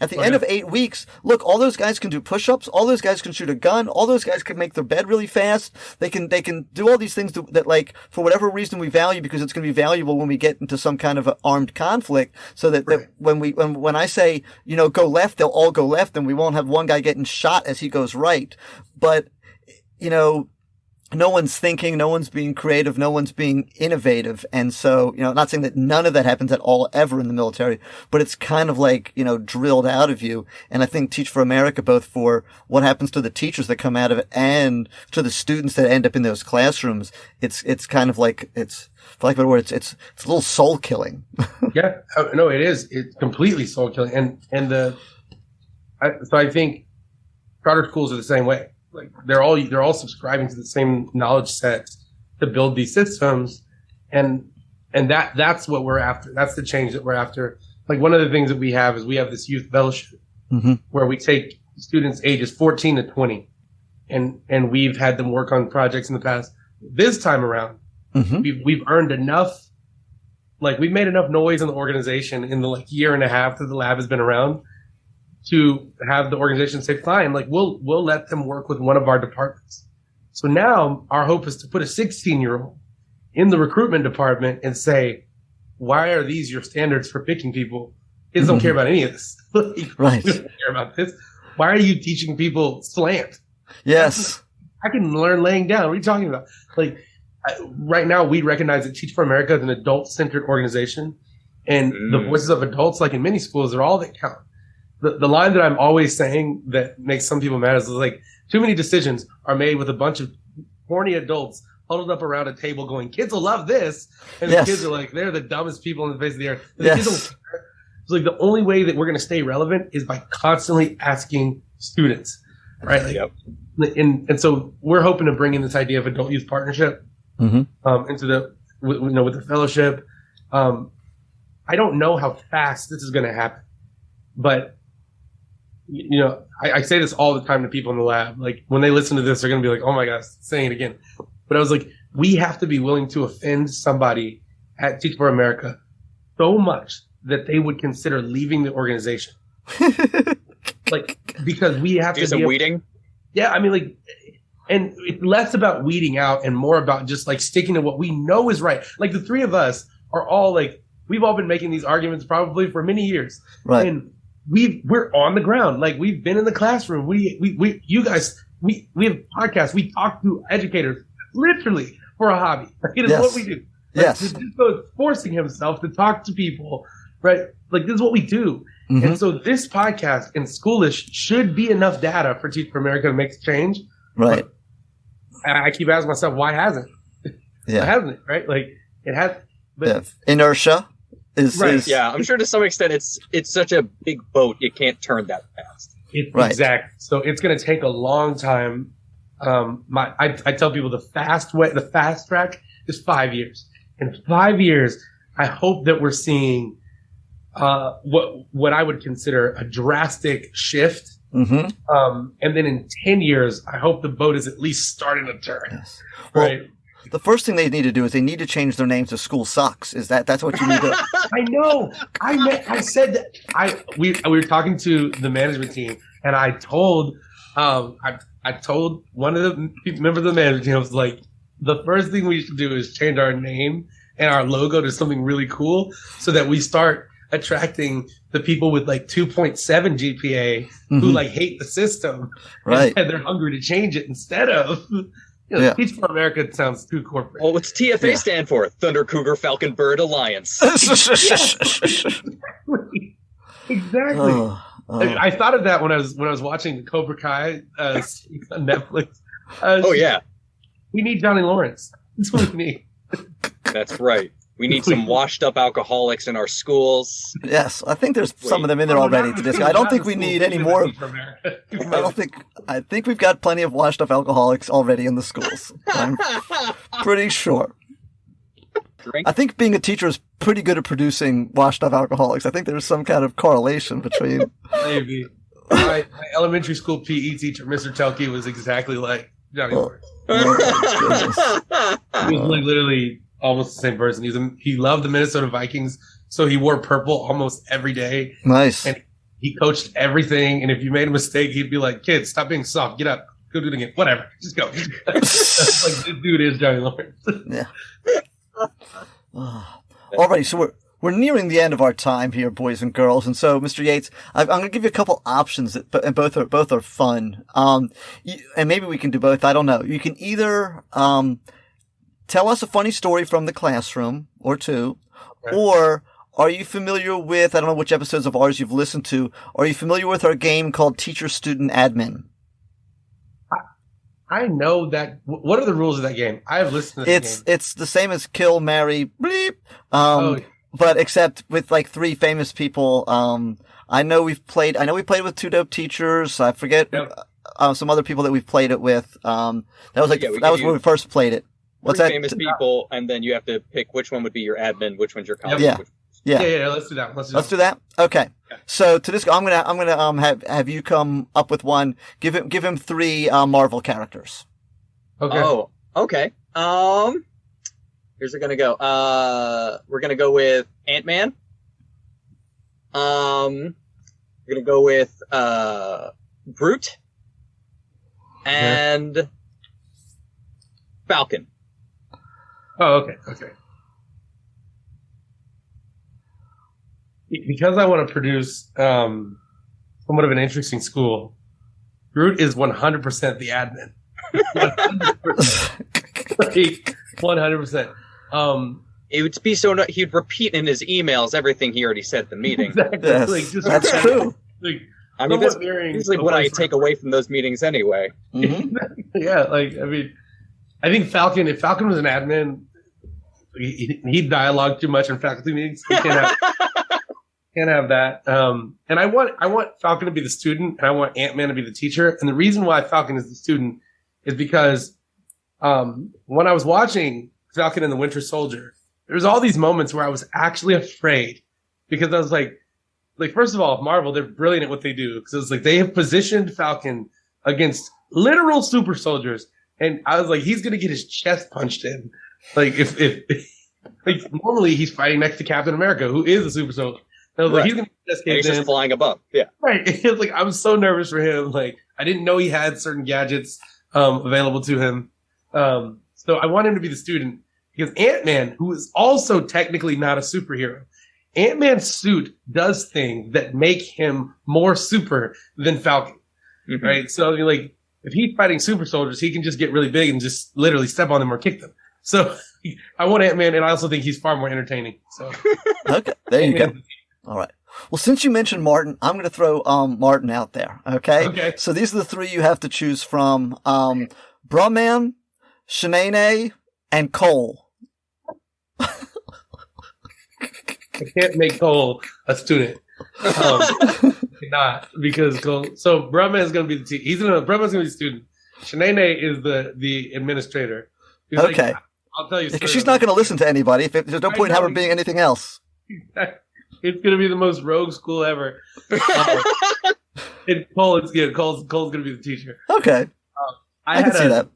at the end of 8 weeks, look, all those guys can do push-ups, all those guys can shoot a gun, all those guys can make their bed really fast. They can do all these things that, like, for whatever reason we value, because it's going to be valuable when we get into some kind of armed conflict, so that when I say, go left, they'll all go left, and we won't have one guy getting shot as he goes right. But, no one's thinking, no one's being creative, no one's being innovative. And so, not saying that none of that happens at all ever in the military, but it's kind of like, drilled out of you. And I think Teach for America, both for what happens to the teachers that come out of it and to the students that end up in those classrooms, it's kind of like, it's, for lack of a word, it's a little soul killing. Yeah, no, it is. It's completely soul killing. So I think charter schools are the same way. Like, they're all subscribing to the same knowledge sets to build these systems, and that's what we're after. That's the change that we're after. Like, one of the things that we have is we have this youth fellowship where we take students ages 14 to 20, and we've had them work on projects in the past. This time around, we've earned enough. Like, we've made enough noise in the organization in the year and a half that the lab has been around, to have the organization say, fine, like, we'll let them work with one of our departments. So now our hope is to put a 16-year-old in the recruitment department and say, why are these your standards for picking people? Kids don't care about any of this. Right. We don't care about this. Why are you teaching people slant? Yes. I can learn laying down. What are you talking about? Like, right now, we recognize that Teach for America is an adult-centered organization, and the voices of adults, like in many schools, are all that count. The line that I'm always saying that makes some people mad is like, too many decisions are made with a bunch of horny adults huddled up around a table going, kids will love this. And the kids are like, they're the dumbest people on the face of the earth. The kids don't care. It's like, the only way that we're going to stay relevant is by constantly asking students, right? Like, and so we're hoping to bring in this idea of adult youth partnership into with the fellowship. I don't know how fast this is going to happen, but I say this all the time to people in the lab. Like, when they listen to this, they're going to be like, oh my gosh, saying it again. But I was like, we have to be willing to offend somebody at Teach for America so much that they would consider leaving the organization. Like, because we have do to some weeding. Yeah, I mean, like, and it's less about weeding out and more about just like sticking to what we know is right. Like the three of us are all like, we've all been making these arguments probably for many years. Right. And we're on the ground. Like we've been in the classroom. You guys, we have podcasts. We talk to educators literally for a hobby. Like, it is what we do. Like, Yes. Tudisco is forcing himself to talk to people, right? Like this is what we do. Mm-hmm. And so this podcast and Schoolish should be enough data for Teach for America to make a change. Right. But I keep asking myself, why hasn't it? Yeah. Why hasn't it? Right? Like it has. But Yeah. Inertia is, Right. is Yeah, I'm sure to some extent it's such a big boat you can't turn that fast. Right. Exactly. So it's going to take a long time. I tell people the fast track is 5 years. In 5 years, I hope that we're seeing what I would consider a drastic shift. Mm-hmm. And then in 10 years, I hope the boat is at least starting to turn. Yes. Well, Right. the first thing they need to do is they need to change their name to School Sucks. That's what you need to. I know. I said that we were talking to the management team, and I told I told one of the members of the management team, I was like, the first thing we should do is change our name and our logo to something really cool, so that we start attracting the people with like 2.7 GPA who like hate the system, Right. And they're hungry to change it instead of. Teach for America sounds too corporate. Oh, what's TFA stand for? Thunder Cougar Falcon Bird Alliance. Exactly. I thought of that when I was watching the Cobra Kai on Netflix. Yeah, we need Johnny Lawrence. That's what we need. that's right. We need some washed up alcoholics in our schools. Yes, I think there's some of them in there already. I don't think we need any more. I think we've got plenty of washed up alcoholics already in the schools. I'm pretty sure. I think being a teacher is pretty good at producing washed up alcoholics. I think there's some kind of correlation between. Maybe. My elementary school PE teacher, Mr. Telke, was exactly like Johnny Lawrence. He was like literally almost the same person. He loved the Minnesota Vikings, so he wore purple almost every day. Nice. And he coached everything. And if you made a mistake, he'd be like, "Kids, stop being soft. Get up. Go do it again. Whatever. Just go." That's like, this dude is Johnny Lawrence. Yeah. Alrighty, so we're nearing the end of our time here, boys and girls, and so Mr. Yates, I'm going to give you a couple options, and both are fun. And maybe we can do both. I don't know. You can either tell us a funny story from the classroom, or two, right. Or are you familiar with, I don't know which episodes of ours you've listened to, are you familiar with our game called Teacher Student Admin? I know that. What are the rules of that game? I have listened to this game. It's the same as Kill, Marry, Bleep. But except with like three famous people. I know we played with Two Dope Teachers. I forget some other people that we've played it with. That was when we first played it. What's three that? Famous people, and then you have to pick which one would be your admin, which one's your college. Yeah. Let's do that. Let's do that. Okay. So Tudisco, I'm gonna have you come up with one. Give him three Marvel characters. Okay. Oh, okay. Here's we're gonna go. We're gonna go with Ant-Man. We're gonna go with Groot and Falcon. Oh, okay. Because I want to produce somewhat of an interesting school, Groot is 100% the admin. 100%. It would be he'd repeat in his emails everything he already said at the meeting. Exactly. Yes, that's true. I mean, that's usually what I take away from those meetings anyway. Mm-hmm. Yeah, I think Falcon, if Falcon was an admin, he'd dialogue too much in faculty meetings. He can't have that. And I want Falcon to be the student, and I want Ant-Man to be the teacher. And the reason why Falcon is the student is because when I was watching Falcon and the Winter Soldier, there was all these moments where I was actually afraid, because I was like, first of all, Marvel, they're brilliant at what they do, because it's like they have positioned Falcon against literal super soldiers, and I was like, he's gonna get his chest punched in, like if like normally he's fighting next to Captain America, who is a super soldier. And I was like, he's gonna be the best kid. He's just flying above. Yeah. Right. It's like I'm so nervous for him. Like I didn't know he had certain gadgets available to him. So I want him to be the student because Ant-Man, who is also technically not a superhero, Ant-Man's suit does things that make him more super than Falcon. Mm-hmm. Right. So like if he's fighting super soldiers, he can just get really big and just literally step on them or kick them. So I want Ant-Man, and I also think he's far more entertaining. So okay, there you go. All right. Well, since you mentioned Martin, I'm going to throw Martin out there. Okay. Okay. So these are the three you have to choose from: Brumman, Shanae, and Cole. I can't make Cole a student. Not because Cole. So Brumman is going to be the teacher. Brumman's going to be the student. Shanae is the administrator. He's okay. Like, I'll tell you. Because she's not going to listen to anybody. There's no point in her being anything else. It's going to be the most rogue school ever. Cole is good. Cole's going to be the teacher. Okay. I can see that.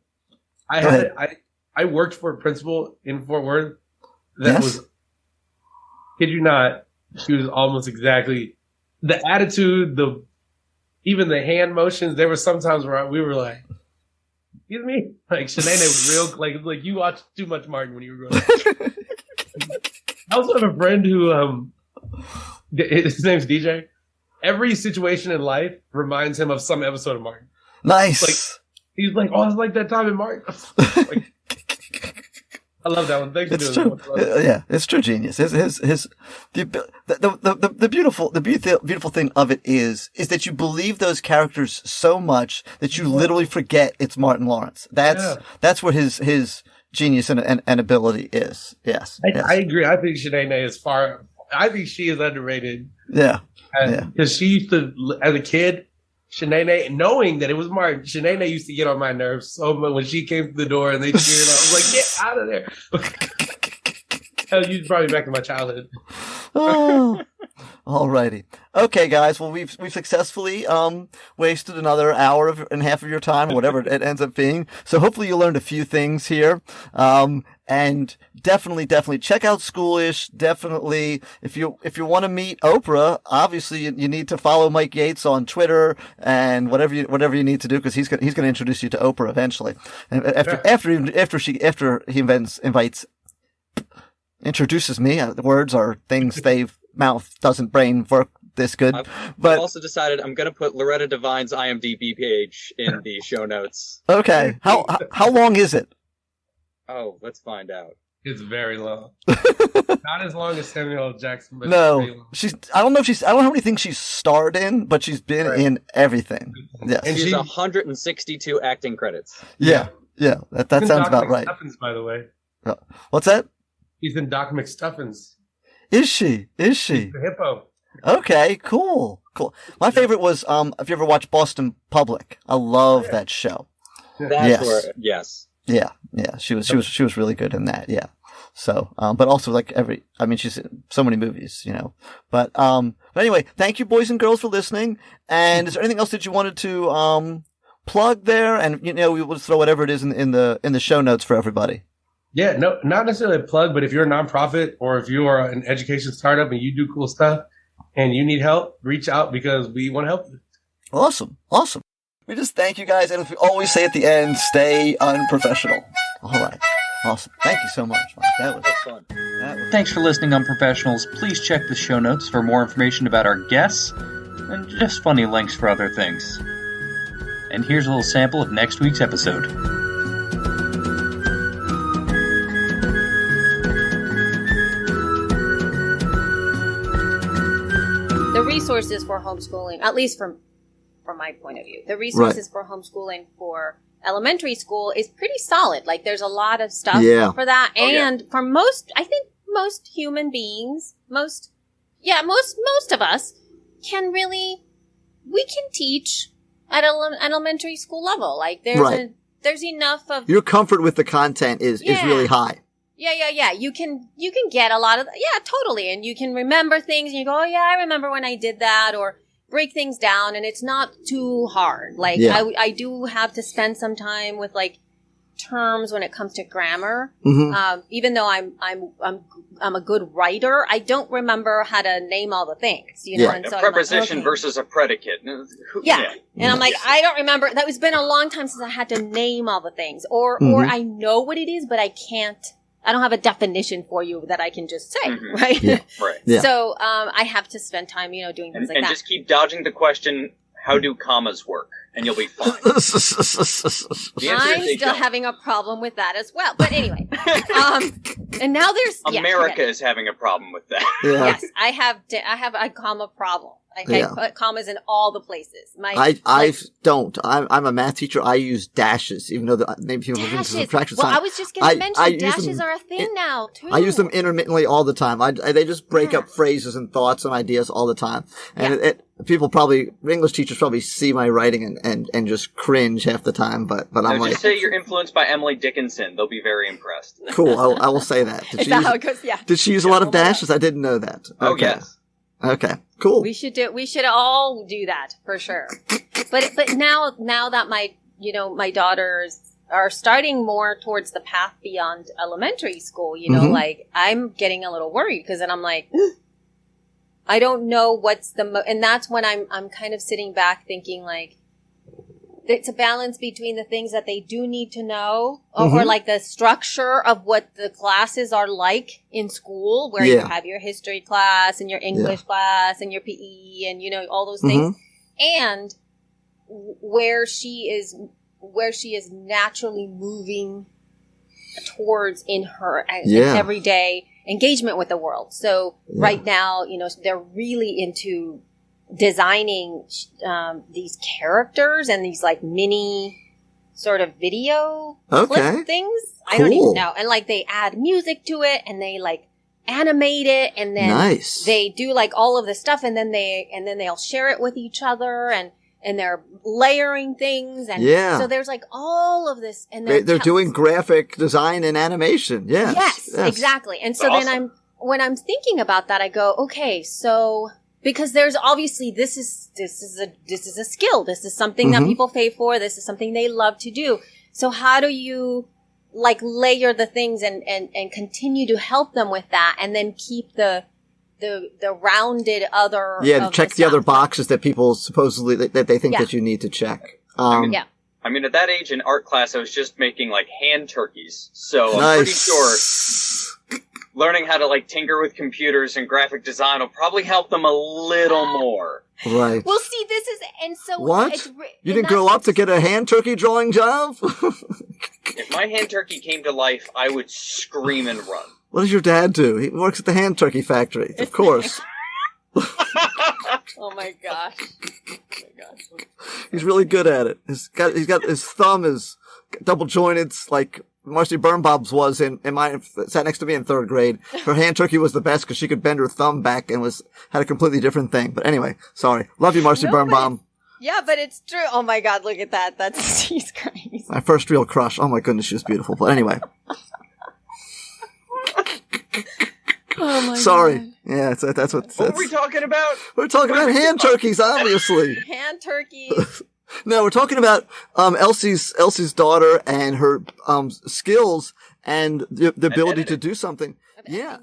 I worked for a principal in Fort Worth that was, kid you not, she was almost exactly the attitude, even the hand motions. There were some times where we were like, excuse me? Like, Shanae was real, like you watched too much Martin when you were growing up. I also have a friend who, his name's DJ. Every situation in life reminds him of some episode of Martin. Nice. Like, he's like, oh, it's like that time in Martin. Like, I love that one. Thanks for doing that. Yeah, it's true genius. The beautiful thing of it is that you believe those characters so much that you literally forget it's Martin Lawrence. That's what his genius and ability is. Yes. I agree. I think Shanae I think she is underrated. Yeah. Because she used to, as a kid, Shanae, knowing that it was Martin, Shanae used to get on my nerves so much when she came to the door and they cheered. I was like, get out of there. Hell, you brought me back to my childhood. Oh, alrighty. Okay, guys. Well, we've successfully wasted another hour and a half of your time, or whatever it ends up being. So hopefully you learned a few things here. And definitely check out Schoolish. Definitely, if you want to meet Oprah, obviously you need to follow Mike Yates on Twitter and whatever you need to do, because he's going to introduce you to Oprah eventually. And introduces me. The words are things mouth doesn't brain work this good. I've also decided I'm going to put Loretta Devine's IMDb page in the show notes. Okay. How long is it? Oh, let's find out. It's very long. Not as long as Samuel L. Jackson, but no. I don't know how many things she's starred in, but she's been in everything. Yes. And she's 162 acting credits. Yeah. That sounds about right. Stuffins, by the way. What's that? He's in Doc McStuffins. Is she? He's the hippo. Okay, cool. My favorite was if you ever watched Boston Public. I love that show. Yes. Yeah. She was really good in that. Yeah. So, but also she's in so many movies, but anyway, thank you boys and girls for listening. And is there anything else that you wanted to, plug there? And, we will just throw whatever it is in the show notes for everybody. Yeah, no, not necessarily a plug, but if you're a nonprofit or if you are an education startup and you do cool stuff and you need help, reach out because we want to help you. Awesome. We just thank you guys, and as we always say at the end, stay unprofessional. All right. Awesome. Thank you so much, Mike. That was fun. Thanks for listening, Unprofessionals. Please check the show notes for more information about our guests and just funny links for other things. And here's a little sample of next week's episode. The resources for homeschooling, at least from my point of view, the resources for homeschooling for elementary school is pretty solid. Like, there's a lot of stuff for that. And for most human beings, most of us we can teach at an elementary school level. Like, there's enough of... Your comfort with the content is really high. Yeah. You can get a lot of... Yeah, totally. And you can remember things and you go, oh yeah, I remember when I did that, or break things down, and it's not too hard. Like, I do have to spend some time with, like, terms when it comes to grammar. Mm-hmm. Even though I'm a good writer, I don't remember how to name all the things, you know. Right. And so a preposition versus a predicate. Yeah. And I'm like, I don't remember. That was been a long time since I had to name all the things, or I know what it is, but I don't have a definition for you that I can just say, right? Yeah. Right. Yeah. So I have to spend time, you know, doing things like that. And just keep dodging the question, how do commas work? And you'll be fine. I'm still having a problem with that as well. But anyway, and now there's America is having a problem with that. Yeah. Yes, I have a comma problem. I put commas in all the places. I don't. I'm a math teacher. I use dashes, even though maybe people think it's a subtraction sign. Well, I was just going to mention dashes are a thing now too. I use them intermittently all the time. They just break up phrases and thoughts and ideas all the time. And English teachers probably see my writing and just cringe half the time. But I'm like, just say you're influenced by Emily Dickinson. They'll be very impressed. Cool. I will say that. Is that how it goes? Yeah. Did she use a lot of dashes? I didn't know that. Oh okay. yes. Okay, cool. We should all do that for sure. But now that my daughters are starting more towards the path beyond elementary school, you know, like I'm getting a little worried because then I'm like, I don't know what's and that's when I'm kind of sitting back thinking like, it's a balance between the things that they do need to know or like the structure of what the classes are like in school where you have your history class and your English class and your PE and, you know, all those things. And where she is naturally moving towards in her everyday engagement with the world. So right now, you know, they're really into designing these characters and these like mini sort of video clip things. Cool. I don't even know. And like they add music to it and they like animate it and then they do like all of this stuff and then they'll share it with each other and they're layering things and so there's like all of this and they're doing graphic design and animation. Yes, exactly. And so then when I'm thinking about that, I go, okay, so because there's obviously this is a skill. This is something that people pay for. This is something they love to do. So how do you like layer the things and continue to help them with that and then keep the rounded other to check the other boxes that people supposedly that they think that you need to check. I mean, at that age in art class, I was just making like hand turkeys. So I'm pretty sure learning how to like tinker with computers and graphic design will probably help them a little more. Right. Well, see, this is, and so what? You didn't grow up to get a hand turkey drawing job? If my hand turkey came to life, I would scream and run. What does your dad do? He works at the hand turkey factory, of course. Oh my gosh. He's really good at it. He's got his thumb is double jointed, like Marcy Birnbaum's was in mine, sat next to me in third grade. Her hand turkey was the best because she could bend her thumb back and had a completely different thing. But anyway, sorry. Love you, Marcy Birnbaum. Yeah, but it's true. Oh my God, look at that. She's crazy. My first real crush. Oh my goodness, she was beautiful. But anyway. Oh my sorry. God. Yeah, that's what. What were we talking about? We're talking about hand turkeys, obviously. Hand turkeys. No, we're talking about Elsie's daughter and her skills and the ability to do something. Yeah.